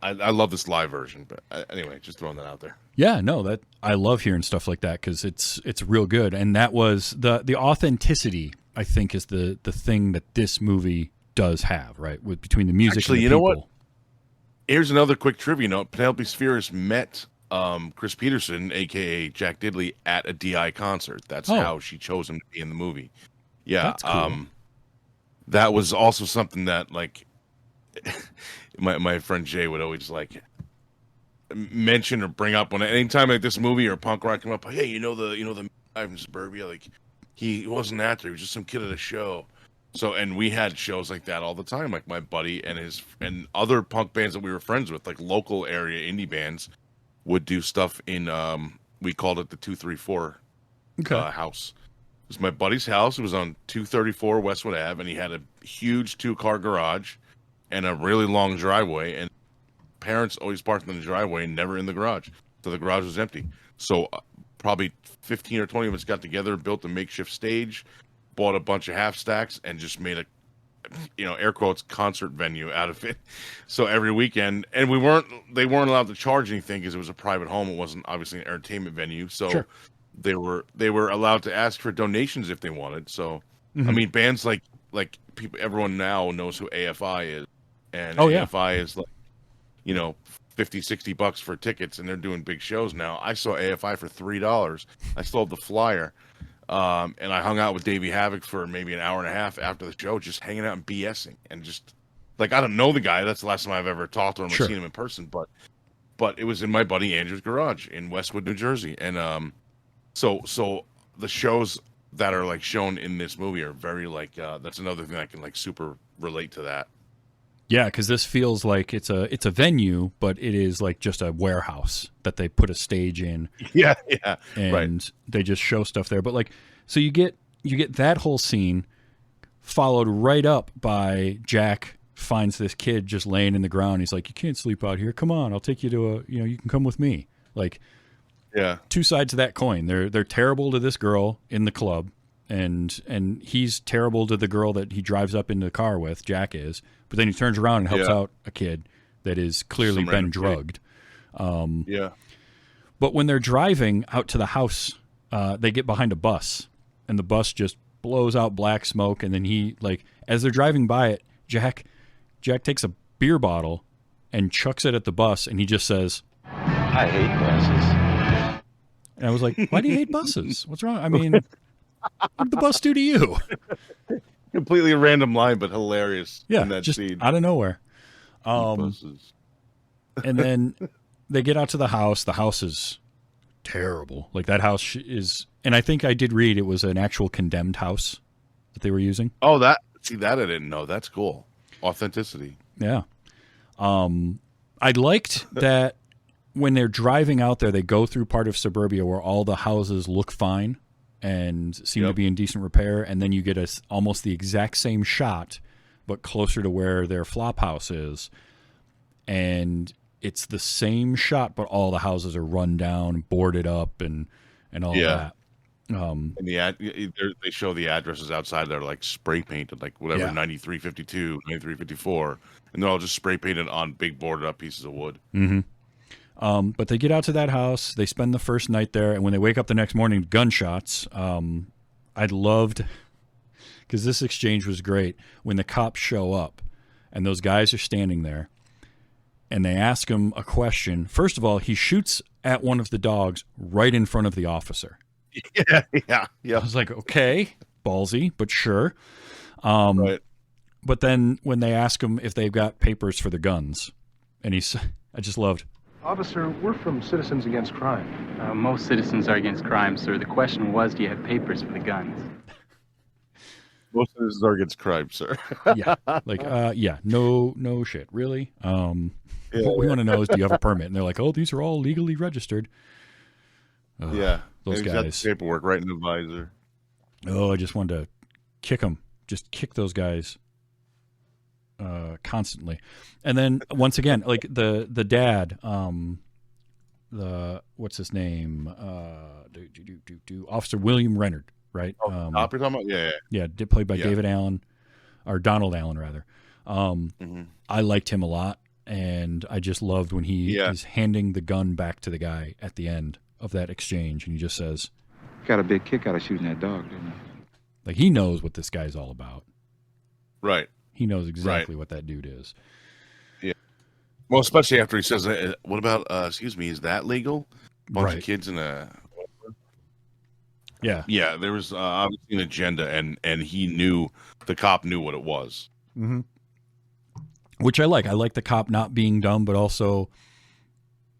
I love this live version. But anyway, just throwing that out there. Yeah, no, that I love hearing stuff like that because it's real good. And that was the authenticity, I think, is the thing that this movie does have, right? Between the music Actually, and the you know people. what? Here's another quick trivia note. Penelope Spheres met Chris Peterson, a.k.a. Jack Diddley, at a D.I. concert. That's how she chose him to be in the movie. Yeah. That's cool. That was also something that, like, my friend Jay would always, like, mention or bring up when anytime like this movie or punk rock came up. Hey, you know the guy from Suburbia, like he wasn't an actor, he was just some kid at a show. So, and we had shows like that all the time. Like my buddy and other punk bands that we were friends with, like local area indie bands, would do stuff in we called it the 234 house. It was my buddy's house. It was on 234 Westwood Ave, and he had a huge 2-car garage and a really long driveway, and parents always parked in the driveway and never in the garage. So the garage was empty. So probably 15 or 20 of us got together, built a makeshift stage, bought a bunch of half stacks, and just made a, you know, air quotes, concert venue out of it. So every weekend, and they weren't allowed to charge anything because it was a private home. It wasn't obviously an entertainment venue. So they were allowed to ask for donations if they wanted. So, I mean, bands like people, everyone now knows who AFI is. And AFI is like $50-$60 for tickets, and they're doing big shows now. I saw AFI for $3. I still have the flyer. And I hung out with Davey Havoc for maybe an hour and a half after the show, just hanging out and BSing, and just like, I don't know the guy. That's the last time I've ever talked to him or seen him in person, but it was in my buddy Andrew's garage in Westwood, New Jersey. And so the shows that are like shown in this movie are very like that's another thing I can like super relate to that. Yeah, because this feels like it's a venue, but it is like just a warehouse that they put a stage in. Yeah, and right. They just show stuff there. But like, so you get that whole scene followed right up by Jack finds this kid just laying in the ground. He's like, "You can't sleep out here. Come on, I'll take you to you can come with me." Like, yeah, two sides of that coin. They're terrible to this girl in the club, and he's terrible to the girl that he drives up into the car with. Jack is. But then he turns around and helps out a kid that is clearly been drugged. Yeah. But when they're driving out to the house, they get behind a bus, and the bus just blows out black smoke. And then he, like, as they're driving by it, Jack takes a beer bottle and chucks it at the bus, and he just says, "I hate buses." And I was like, "Why do you hate buses? What's wrong? I mean, what did the bus do to you?" Completely a random line, but hilarious. Yeah, in that just scene. out of nowhere. Buses. And then they get out to the house. The house is terrible. Like, that house is, and I think I did read it was an actual condemned house that they were using. Oh, that I didn't know. That's cool. Authenticity. Yeah. I liked that when they're driving out there, they go through part of Suburbia where all the houses look fine and seem to be in decent repair, and then you get almost the exact same shot, but closer to where their flop house is, and it's the same shot, but all the houses are run down, boarded up, and all that. And they show the addresses outside that are like spray painted, like whatever 9352, 9354, and they're all just spray painted on big boarded up pieces of wood. Mm-hmm. But they get out to that house. They spend the first night there, and when they wake up the next morning, gunshots. I loved, because this exchange was great, when the cops show up, and those guys are standing there, and they ask him a question. First of all, he shoots at one of the dogs right in front of the officer. Yeah. I was like, okay, ballsy, but sure. Right. But then when they ask him if they've got papers for the guns, and I just loved, "Officer, we're from Citizens Against Crime." Most citizens are against crime, sir. The question was, do you have papers for the guns? Most of this is against crime, sir. yeah, like, no shit, really. What we want to know is, do you have a permit? And they're like, oh, these are all legally registered. Those He's got guys. the paperwork right in the visor. Oh, I just wanted to kick them. Just kick those guys constantly. And then once again, like the dad, what's his name? Officer William Renard, right? Cop you're talking about? Yeah. Played by David Allen, or Donald Allen rather. I liked him a lot, and I just loved when he is handing the gun back to the guy at the end of that exchange, and he just says, Got a big kick out of shooting that dog, didn't I? like, he knows what this guy's all about. Right. He knows exactly what that dude is. Yeah. Well, especially after he says, what about, is that legal? Bunch of kids in a... Yeah. Yeah, there was obviously an agenda, and the cop knew what it was. Mm-hmm. Which I like. I like the cop not being dumb, but also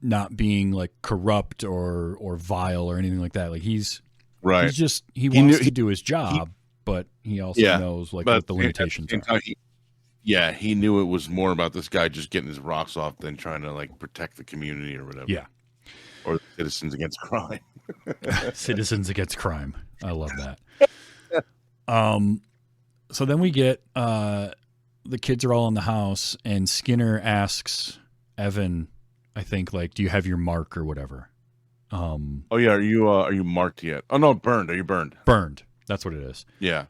not being like corrupt or vile or anything like that. Like, he's just he wants to do his job, but he also knows like what the limitations are. He knew it was more about this guy just getting his rocks off than trying to like protect the community or whatever. Yeah. Or Citizens Against Crime. Citizens Against Crime. I love that. So then we get the kids are all in the house, and Skinner asks Evan, I think, like, do you have your mark or whatever? Are you marked yet? Oh no, burned. Are you burned? Burned. That's what it is. Yeah.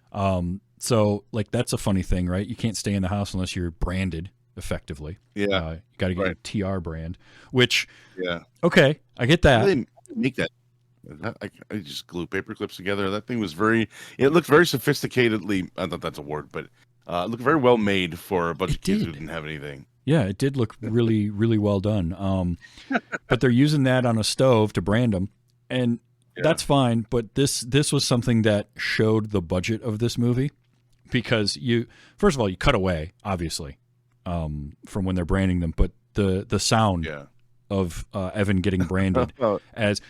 So like, that's a funny thing, right? You can't stay in the house unless you're branded effectively. Yeah. You got to get your TR brand, which, okay, I get that. How do they make that? I just glue paper clips together. That thing was it looked very sophisticatedly, I thought that's a word, but it looked very well made for a bunch of kids who didn't have anything. Yeah, it did look really, really well done. But they're using that on a stove to brand them, and that's fine. But this was something that showed the budget of this movie, because first of all, you cut away, obviously, from when they're branding them, but the sound of Evan getting branded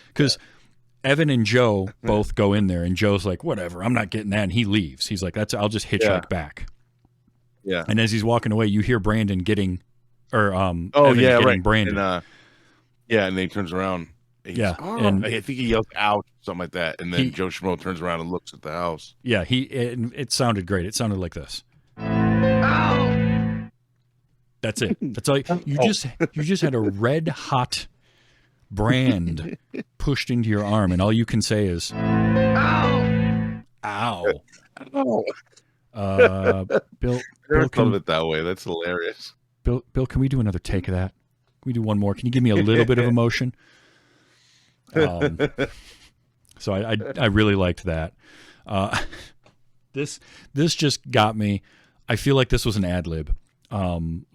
because Evan and Joe both go in there, and Joe's like, whatever, I'm not getting that, and he leaves. He's like, I'll just hitchhike back. Yeah. And as he's walking away, you hear Brandon getting Evan getting branded. And, and then he turns around. And I think he yells out, something like that, and then Joe Schmo turns around and looks at the house. Yeah, it sounded great. It sounded like this. That's it. That's all. You just had a red hot brand pushed into your arm, and all you can say is "Ow, ow." Bill, I thought of it that way. That's hilarious. Bill, can we do another take of that? Can we do one more? Can you give me a little bit of emotion? So I really liked that. This just got me. I feel like this was an ad lib.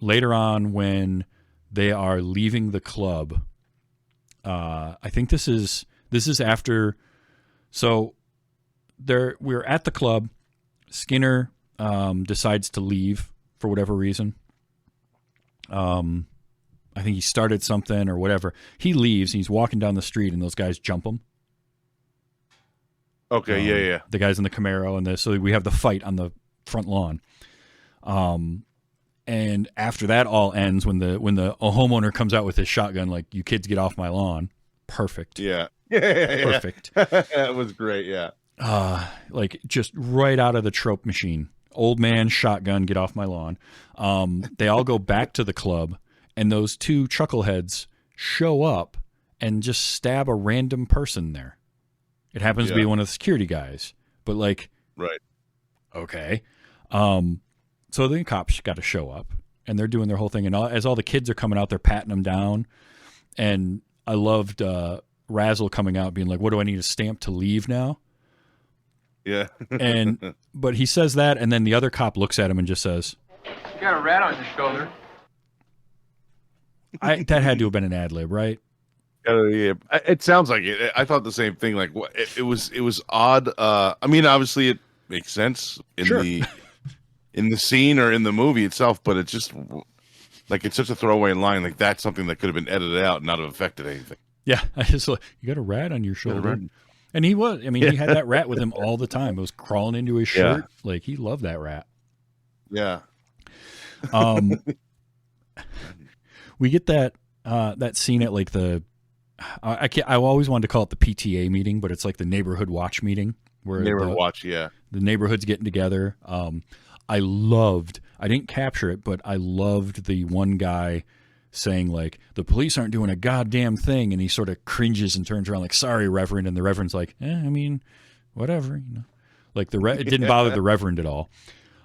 Later on, when they are leaving the club, I think this is after. So we're at the club. Skinner decides to leave for whatever reason. I think he started something or whatever. He leaves. And he's walking down the street, and those guys jump him. Okay, yeah. The guys in the Camaro, and so we have the fight on the front lawn. And after that all ends, when a homeowner comes out with his shotgun, like, you kids get off my lawn. Perfect. Yeah. Perfect. That was great. Yeah. Like, just right out of the trope machine. Old man, shotgun, get off my lawn. They all go back to the club, and those two chuckleheads show up and just stab a random person there. It happens to be one of the security guys, but like, right. Okay. So the cops got to show up, and they're doing their whole thing. And as all the kids are coming out, they're patting them down. And I loved Razzle coming out being like, what do I need a stamp to leave now? Yeah. But he says that, and then the other cop looks at him and just says, You got a rat on your shoulder. That had to have been an ad lib, right? Yeah, it sounds like it. I thought the same thing. Like, it was odd. I mean, obviously, it makes sense in the scene or in the movie itself, but it's just like, it's such a throwaway line. Like, that's something that could have been edited out and not have affected anything. Yeah, I just like, you got a rat on your shoulder, and he was. I mean, he had that rat with him all the time. It was crawling into his shirt. Like, he loved that rat. Yeah. We get that scene at like the. I always wanted to call it the PTA meeting, but it's like the neighborhood watch meeting where the neighborhood's getting together. I didn't capture it, but I loved the one guy saying like, the police aren't doing a goddamn thing, and he sort of cringes and turns around like, sorry, Reverend, and the Reverend's like, I mean, whatever, you know, like it didn't bother the Reverend at all.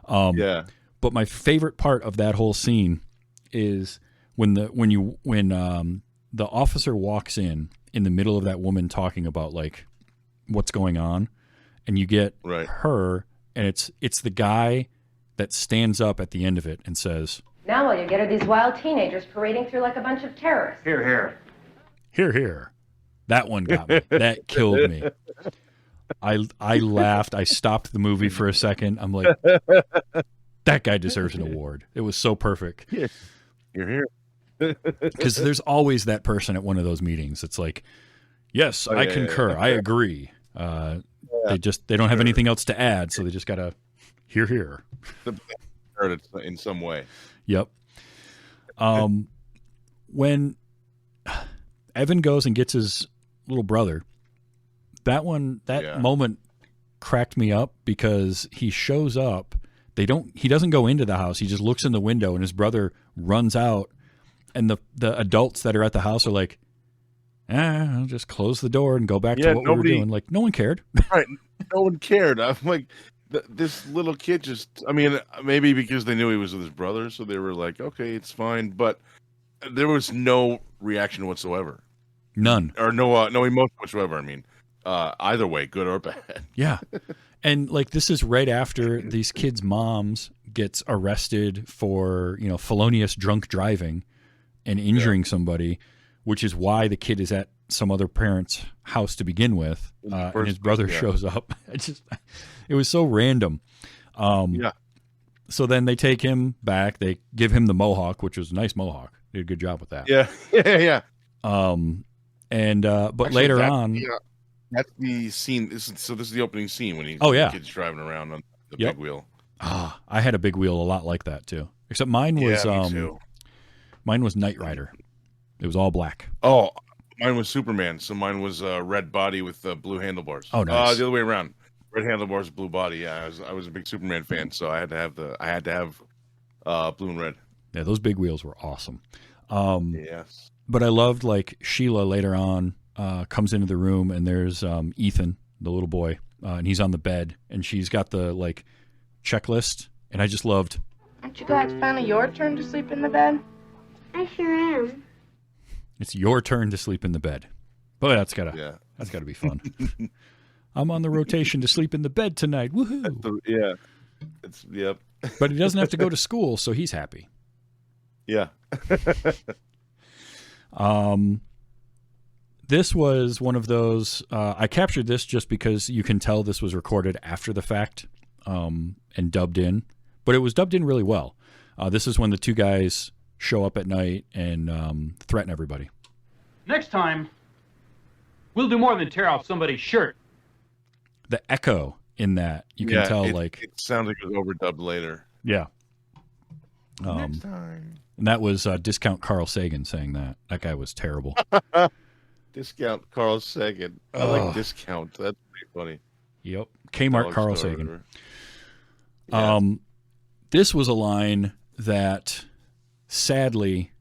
But my favorite part of that whole scene is when the officer walks in the middle of that woman talking about like what's going on, and you get her, and it's the guy that stands up at the end of it and says, now all you get are these wild teenagers parading through like a bunch of terrorists. Here, here. Here, here. That one got me. That killed me. I laughed. I stopped the movie for a second. I'm like, that guy deserves an award. It was so perfect. You're here. Because there's always that person at one of those meetings. It's like, yes, I concur. I agree. They don't have anything else to add, so they just gotta here. Heard it in some way. Yep. When Evan goes and gets his little brother, that moment cracked me up, because he shows up. He doesn't go into the house. He just looks in the window, and his brother runs out. And the adults that are at the house are like, I'll just close the door and go back to what we were doing. Like, no one cared. Right. No one cared. I'm like, this little kid just, I mean, maybe because they knew he was with his brother, so they were like, okay, it's fine. But there was no reaction whatsoever. None. Or no emotion whatsoever, I mean. either way, good or bad. Yeah. And like this is right after these kids' moms gets arrested for, felonious drunk driving and injuring somebody, which is why the kid is at some other parent's house to begin with. And his brother shows up. It was so random. Yeah. So then they take him back. They give him the mohawk, which was a nice mohawk. Did a good job with that. Yeah. Yeah. But later on, that's the scene. This is the opening scene when the kid's driving around on the big wheel. I had a big wheel a lot like that too. Except mine was me too. Mine was Knight Rider. It was all black. Oh, mine was Superman. So mine was red body with blue handlebars. Oh, nice. The other way around. Red handlebars, blue body. Yeah, I was a big Superman fan, so I had to have blue and red. Yeah, those big wheels were awesome. Yes. But I loved like Sheila later on comes into the room and there's Ethan, the little boy, and he's on the bed and she's got the like checklist, and I just loved. Aren't you glad it's finally your turn to sleep in the bed? I sure am. It's your turn to sleep in the bed. Boy, that's gotta be fun. I'm on the rotation to sleep in the bed tonight. Woohoo! Yep. But he doesn't have to go to school, so he's happy. Yeah. This was one of those. I captured this just because you can tell this was recorded after the fact and dubbed in, but it was dubbed in really well. This is when the two guys show up at night and threaten everybody. Next time, we'll do more than tear off somebody's shirt. The echo in that, you can tell, it sounds like it was overdubbed later. Yeah. Next time. And that was Discount Carl Sagan saying that. That guy was terrible. Discount Carl Sagan. I like Discount. That's pretty funny. Yep. Kmart Carl Sagan. Yeah. This was a line that, sadly,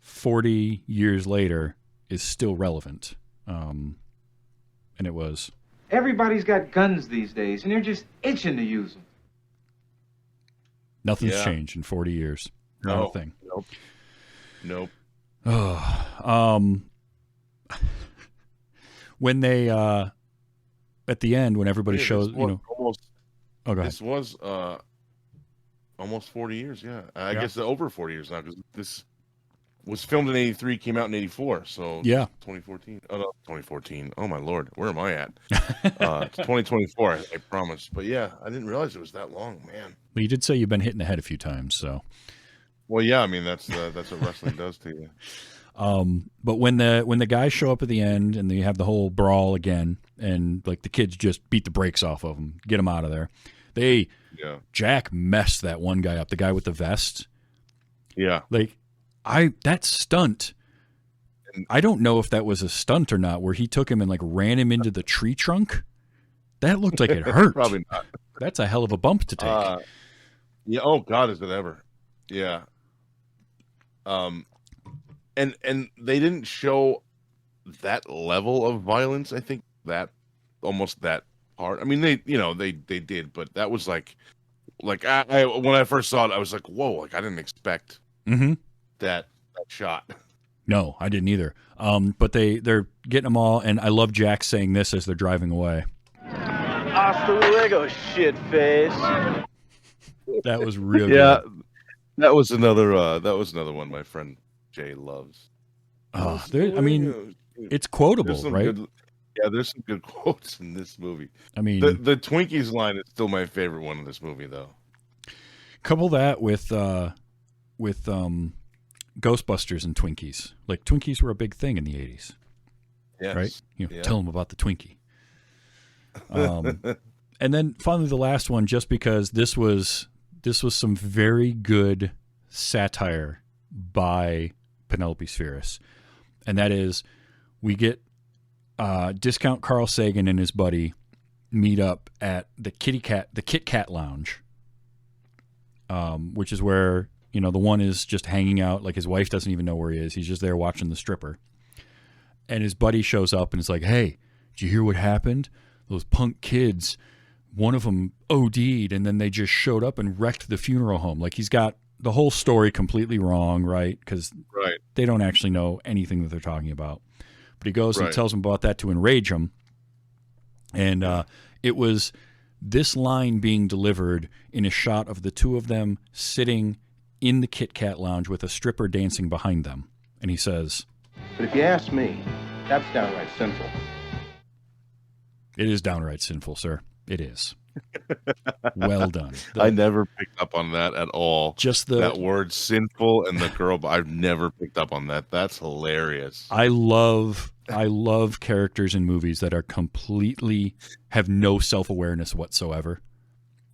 40 years later, is still relevant. And it was... Everybody's got guns these days, and they're just itching to use them. Nothing's changed in 40 years. Not a thing. Nope. When they at the end, when everybody shows, almost. Oh, go ahead. This was almost 40 years. Yeah, I guess over 40 years now because this was filmed in '83, came out in '84. So 2014. Oh no, 2014. Oh my lord, where am I at? 2024. I promise. But yeah, I didn't realize it was that long, man. Well, you did say you've been hit in the head a few times, so. Well, yeah, I mean that's what wrestling does to you. But when the guys show up at the end and they have the whole brawl again, and like the kids just beat the brakes off of them, get them out of there. Jack messed that one guy up, the guy with the vest. Yeah, like that stunt. I don't know if that was a stunt or not, where he took him and like ran him into the tree trunk. That looked like it hurt. Probably not. That's a hell of a bump to take. Yeah. Oh God, is it ever? Yeah. And they didn't show that level of violence. I think that almost that part. I mean, they did, but that was like I when I first saw it, I was like, whoa! Like I didn't expect that shot. No, I didn't either. But they're getting them all, and I love Jack saying this as they're driving away. Hasta luego, shit face. That was real good. Yeah, that was another one my friend Jay loves. I mean, it's quotable, right? There's some good quotes in this movie. I mean, the Twinkies line is still my favorite one in this movie, though. Couple that with Ghostbusters and Twinkies. Like Twinkies were a big thing in the 80s. Yes. Right? Tell them about the Twinkie. And then finally the last one, just because this was some very good satire by Penelope Spheris. And that is, we get Discount Carl Sagan and his buddy meet up at the Kit Kat Lounge, which is where, the one is just hanging out. Like his wife doesn't even know where he is. He's just there watching the stripper. And his buddy shows up and is like, hey, did you hear what happened? Those punk kids, one of them OD'd, and then they just showed up and wrecked the funeral home. Like he's got the whole story completely wrong, right? Because they don't actually know anything that they're talking about. But he goes and tells them about that to enrage him. And it was this line being delivered in a shot of the two of them sitting in the Kit Kat lounge with a stripper dancing behind them. And he says, "But if you ask me, that's downright sinful." It is downright sinful, sir. It is. Well done. I never picked up on that at all. Just that word sinful and the girl, I've never picked up on that. That's hilarious. I love characters in movies that are completely have no self-awareness whatsoever.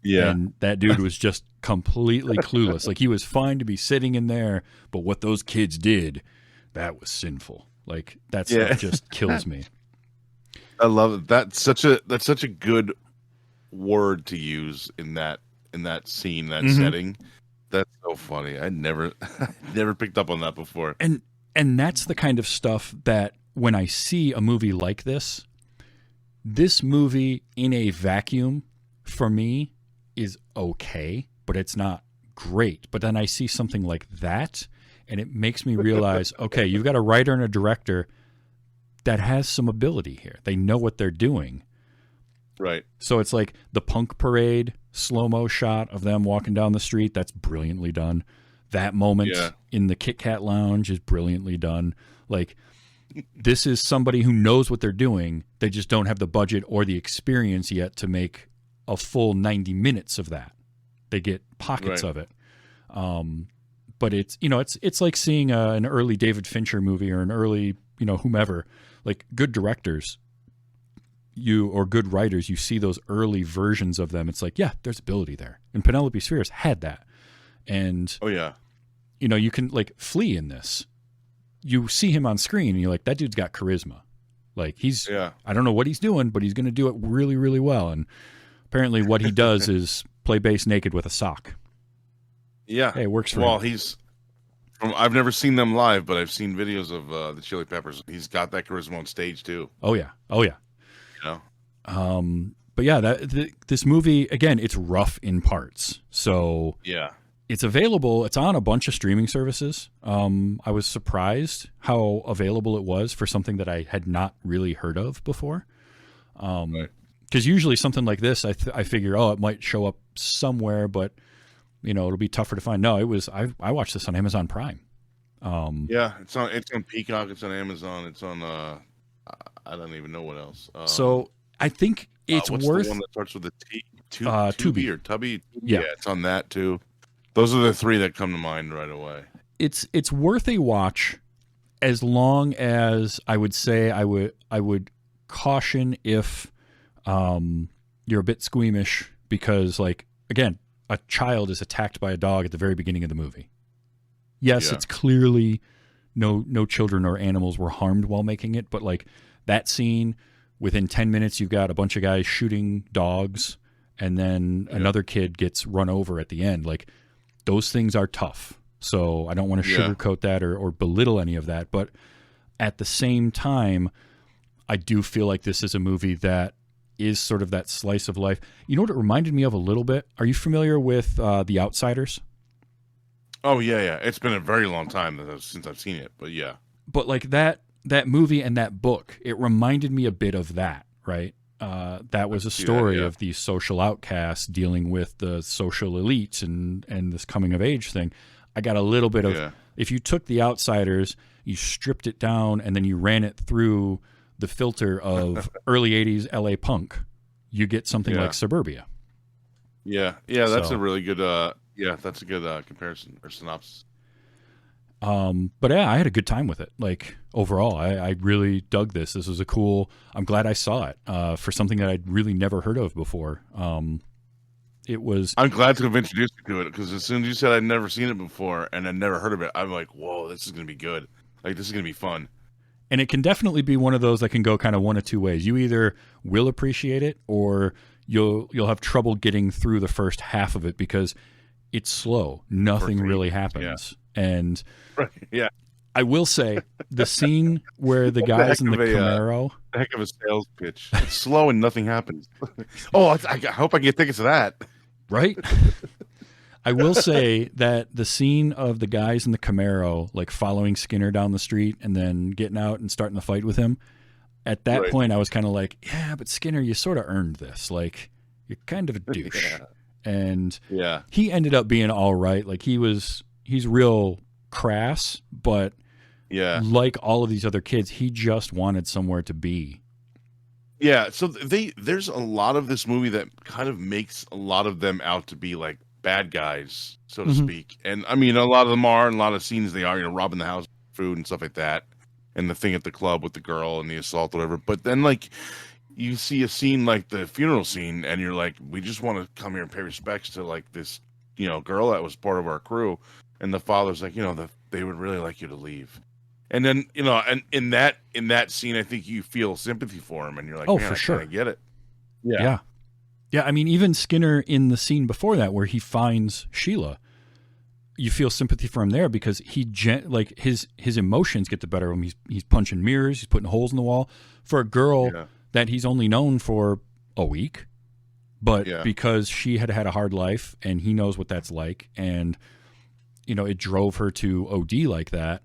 Yeah. And that dude was just completely clueless. Like, he was fine to be sitting in there, but what those kids did, that was sinful. Like, that stuff just kills me. I love it. That's such a good word to use in that scene, that setting. That's so funny. I never picked up on that before. And that's the kind of stuff that when I see a movie like this movie in a vacuum for me is okay, but it's not great. But then I see something like that and it makes me realize, okay, you've got a writer and a director that has some ability here. They know what they're doing. Right. So it's like the punk parade slow-mo shot of them walking down the street. That's brilliantly done. That moment in the Kit Kat lounge is brilliantly done. Like, this is somebody who knows what they're doing. They just don't have the budget or the experience yet to make a full 90 minutes of that. They get pockets of it. But it's, it's like seeing an early David Fincher movie or an early, whomever, like good directors, or good writers, you see those early versions of them. It's like, yeah, there's ability there. And Penelope Spheres had that. And, you can like Flea in this. You see him on screen and you're like, that dude's got charisma. Like I don't know what he's doing, but he's going to do it really, really well. And apparently what he does is play bass naked with a sock. Yeah. Hey, it works for him. I've never seen them live, but I've seen videos of the Chili Peppers. He's got that charisma on stage too. Oh yeah. But yeah, this movie, again, it's rough in parts. So it's available. It's on a bunch of streaming services. I was surprised how available it was for something that I had not really heard of before. Because usually something like this, I figure, it might show up somewhere, but it'll be tougher to find. No, it was. I watched this on Amazon Prime. It's on Peacock. It's on Amazon. It's on. I don't even know what else. So I think it's what's worth. The one that starts with a T. Tubi or Tubby. Yeah, it's on that too. Those are the three that come to mind right away. It's worth a watch, as long as I would say I would caution if you're a bit squeamish, because like, again, a child is attacked by a dog at the very beginning of the movie. Yes, it's clearly no children or animals were harmed while making it, but like that scene, within 10 minutes you've got a bunch of guys shooting dogs, and then another kid gets run over at the end. Like, those things are tough. So I don't want to sugarcoat that or belittle any of that, but at the same time, I do feel like this is a movie that is sort of that slice of life. You know what it reminded me of a little bit? Are you familiar with The Outsiders? Oh, yeah. It's been a very long time since I've seen it, but yeah. But like that movie and that book, it reminded me a bit of that, right? That was a story of these social outcasts dealing with the social elites and this coming of age thing. I got a little bit of, if you took The Outsiders, you stripped it down, and then you ran it through the filter of early 80s LA punk, you get something like Suburbia. That's a really good that's a good comparison or synopsis. But yeah, I had a good time with it. Like, overall, I really dug this. This was I'm glad I saw it for something that I'd really never heard of before. I'm glad to have introduced you to it, because as soon as you said I'd never seen it before and I'd never heard of it, I'm like, whoa, this is going to be good. Like, this is going to be fun. And it can definitely be one of those that can go kind of one of two ways. You either will appreciate it, or you'll have trouble getting through the first half of it because it's slow. Nothing really happens. And I will say, the scene where the guys in the Camaro... heck of a sales pitch. It's slow and nothing happens. I hope I get tickets to that. Right? I will say that the scene of the guys in the Camaro, like following Skinner down the street and then getting out and starting the fight with him, at that point, I was kind of like, yeah, but Skinner, you sort of earned this. Like, you're kind of a douche. And he ended up being all right. Like, he's real crass, but like all of these other kids, he just wanted somewhere to be. Yeah, so there's a lot of this movie that kind of makes a lot of them out to be like bad guys, so to speak. And I mean, a lot of them are, and a lot of scenes they are, robbing the house, food and stuff like that. And the thing at the club with the girl and the assault, whatever. But then, like, you see a scene like the funeral scene, and you're like, we just want to come here and pay respects to, like, this, girl that was part of our crew. And the father's like, they would really like you to leave. And then, and in that scene, I think you feel sympathy for him, and you're like, oh, man, for sure. I get it. Yeah. I mean, even Skinner in the scene before that, where he finds Sheila, you feel sympathy for him there because his emotions get the better of him. He's punching mirrors, he's putting holes in the wall for a girl that he's only known for a week, but because she had a hard life and he knows what that's like, and it drove her to OD like that.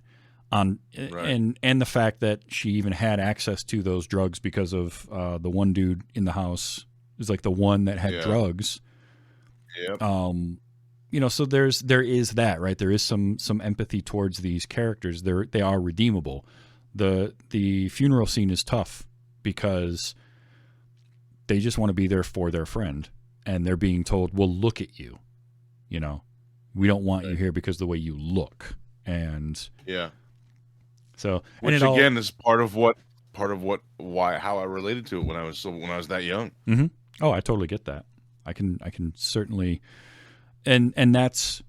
And the fact that she even had access to those drugs because of the one dude in the house is like the one that had drugs. Yep. So there is that, right? There is some empathy towards these characters. They are redeemable. The funeral scene is tough because they just want to be there for their friend, and they're being told, "Well, look at you. We don't want you here because of the way you look." And so, which again is part of how I related to it when I was that young. Mm-hmm. Oh, I totally get that. I can certainly. And that's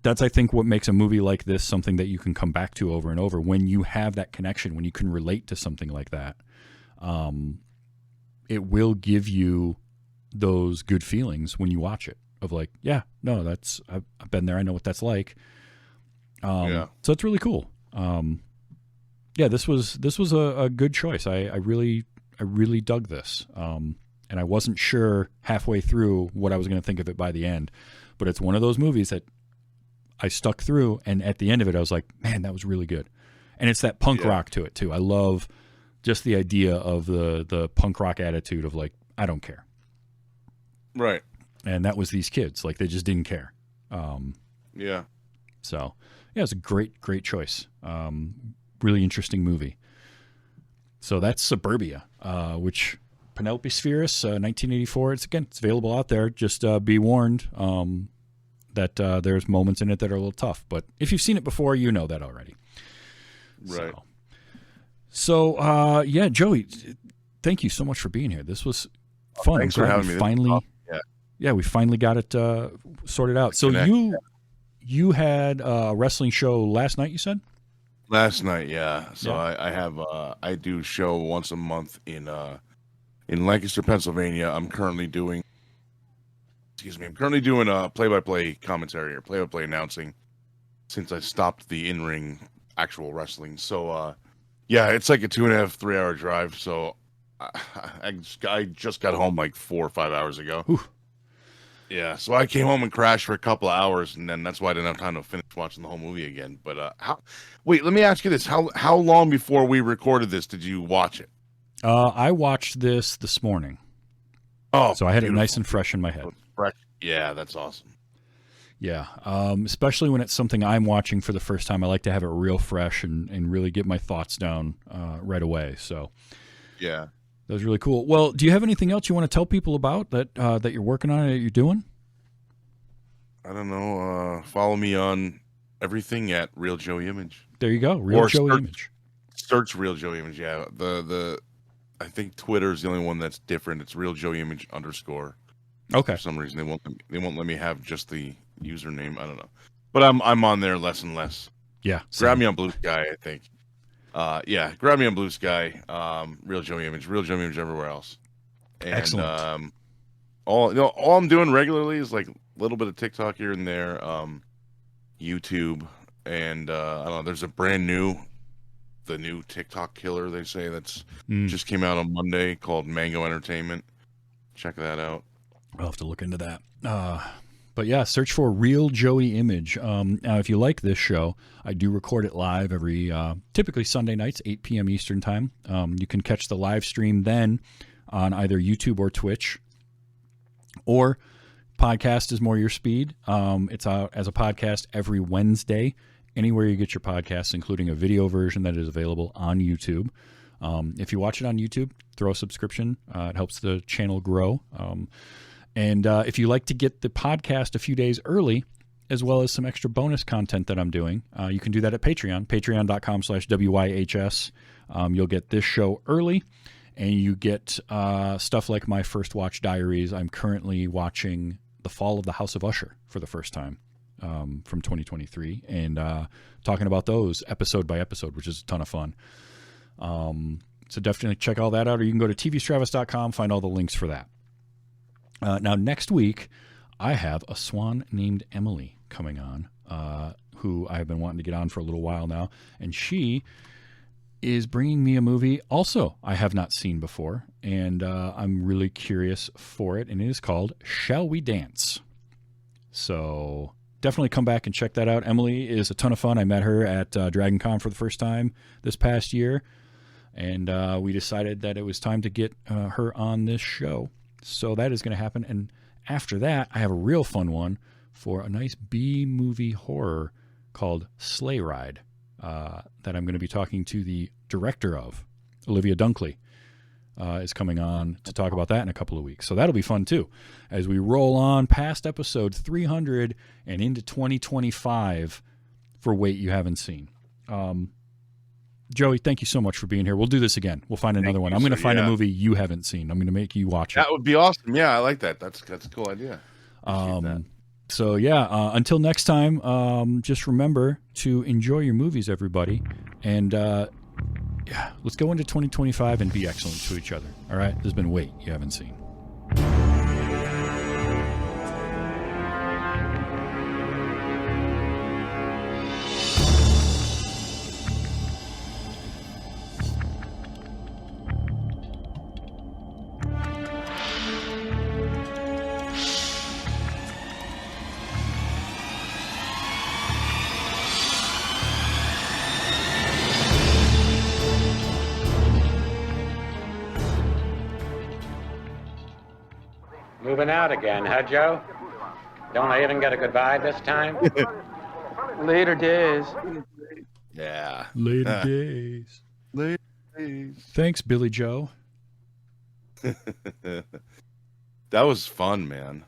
I think what makes a movie like this something that you can come back to over and over when you have that connection, when you can relate to something like that. It will give you those good feelings when you watch it of like, I've been there. I know what that's like. So it's really cool. This was a good choice. I really dug this. And I wasn't sure halfway through what I was going to think of it by the end. But it's one of those movies that I stuck through, and at the end of it, I was like, man, that was really good. And it's that punk rock to it, too. I love just the idea of the punk rock attitude of, like, I don't care. Right. And that was these kids. Like, they just didn't care. So, it's a great, great choice. Really interesting movie. So that's Suburbia, which... Penelope Spheris, 1984. It's available out there. Just be warned that there's moments in it that are a little tough. But if you've seen it before, you know that already. Right. So Joey, thank you so much for being here. This was fun. Thanks for having me. Finally, we finally got it sorted out. So you had a wrestling show last night, you said? Last night, yeah. So I do a show once a month in Lancaster, Pennsylvania. I'm currently doing a play-by-play commentary or play-by-play announcing since I stopped the in-ring actual wrestling. So, it's like a 2.5-3 hour drive. So I just got home like 4 or 5 hours ago. Whew. Yeah, so I came home and crashed for a couple of hours, and then that's why I didn't have time to finish watching the whole movie again. But wait, let me ask you this: how long before we recorded this did you watch it? I watched this morning. Oh, so I had it nice and fresh in my head. Fresh. Yeah, that's awesome. Yeah, especially when it's something I'm watching for the first time. I like to have it real fresh and really get my thoughts down right away. So, yeah, that was really cool. Well, do you have anything else you want to tell people about that you're working on, that you're doing? I don't know. Follow me on everything at Real Joey Image. There you go, Real Joey Image. Search Real Joey Image. Yeah, I think Twitter is the only one that's different. It's Real Joey Image _. Okay. For some reason they won't let me have just the username. I don't know, but I'm on there less and less. Yeah. Grab me on Bluesky, I think. Grab me on Bluesky. Real Joey Image everywhere else. And, excellent. All I'm doing regularly is like a little bit of TikTok here and there, YouTube, and I don't know. There's a brand new. The new TikTok killer, they say, that's just came out on Monday called Mango Entertainment. Check that out. I'll have to look into that. But yeah, search for Real Joey Image. Now, if you like this show, I do record it live every, typically Sunday nights, 8 p.m. Eastern time. You can catch the live stream then on either YouTube or Twitch. Or podcast is more your speed. It's out as a podcast every Wednesday, anywhere you get your podcasts, including a video version that is available on YouTube. If you watch it on YouTube, throw a subscription. It helps the channel grow. And if you like to get the podcast a few days early, as well as some extra bonus content that I'm doing, you can do that at Patreon, patreon.com/WYHS. You'll get this show early, and you get stuff like my first watch diaries. I'm currently watching The Fall of the House of Usher for the first time from 2023, and talking about those episode by episode, which is a ton of fun. So definitely check all that out, or you can go to tvstravis.com, find all the links for that. Now, next week, I have a swan named Emily coming on, who I have been wanting to get on for a little while now, and she is bringing me a movie also I have not seen before, and I'm really curious for it, and it is called Shall We Dance? So definitely come back and check that out. Emily is a ton of fun. I met her at Dragon Con for the first time this past year, and we decided that it was time to get her on this show. So that is going to happen. And after that, I have a real fun one for a nice B-movie horror called Sleigh Ride that I'm going to be talking to the director of, Olivia Dunkley, is coming on to talk about that in a couple of weeks. So that'll be fun, too, as we roll on past episode 300 and into 2025 for Wait You Haven't Seen. Joey, thank you so much for being here. We'll do this again. We'll find another one. I'm going to find a movie you haven't seen. I'm going to make you watch it. That would be awesome. Yeah, I like that. That's a cool idea. So yeah, until next time, just remember to enjoy your movies, everybody. And yeah, let's go into 2025 and be excellent to each other. All right? There's been Wait You Haven't Seen. Moving out again, huh, Joe? Don't I even get a goodbye this time? Later days. Yeah. Later days. Later days. Thanks, Billy Joe. That was fun, man.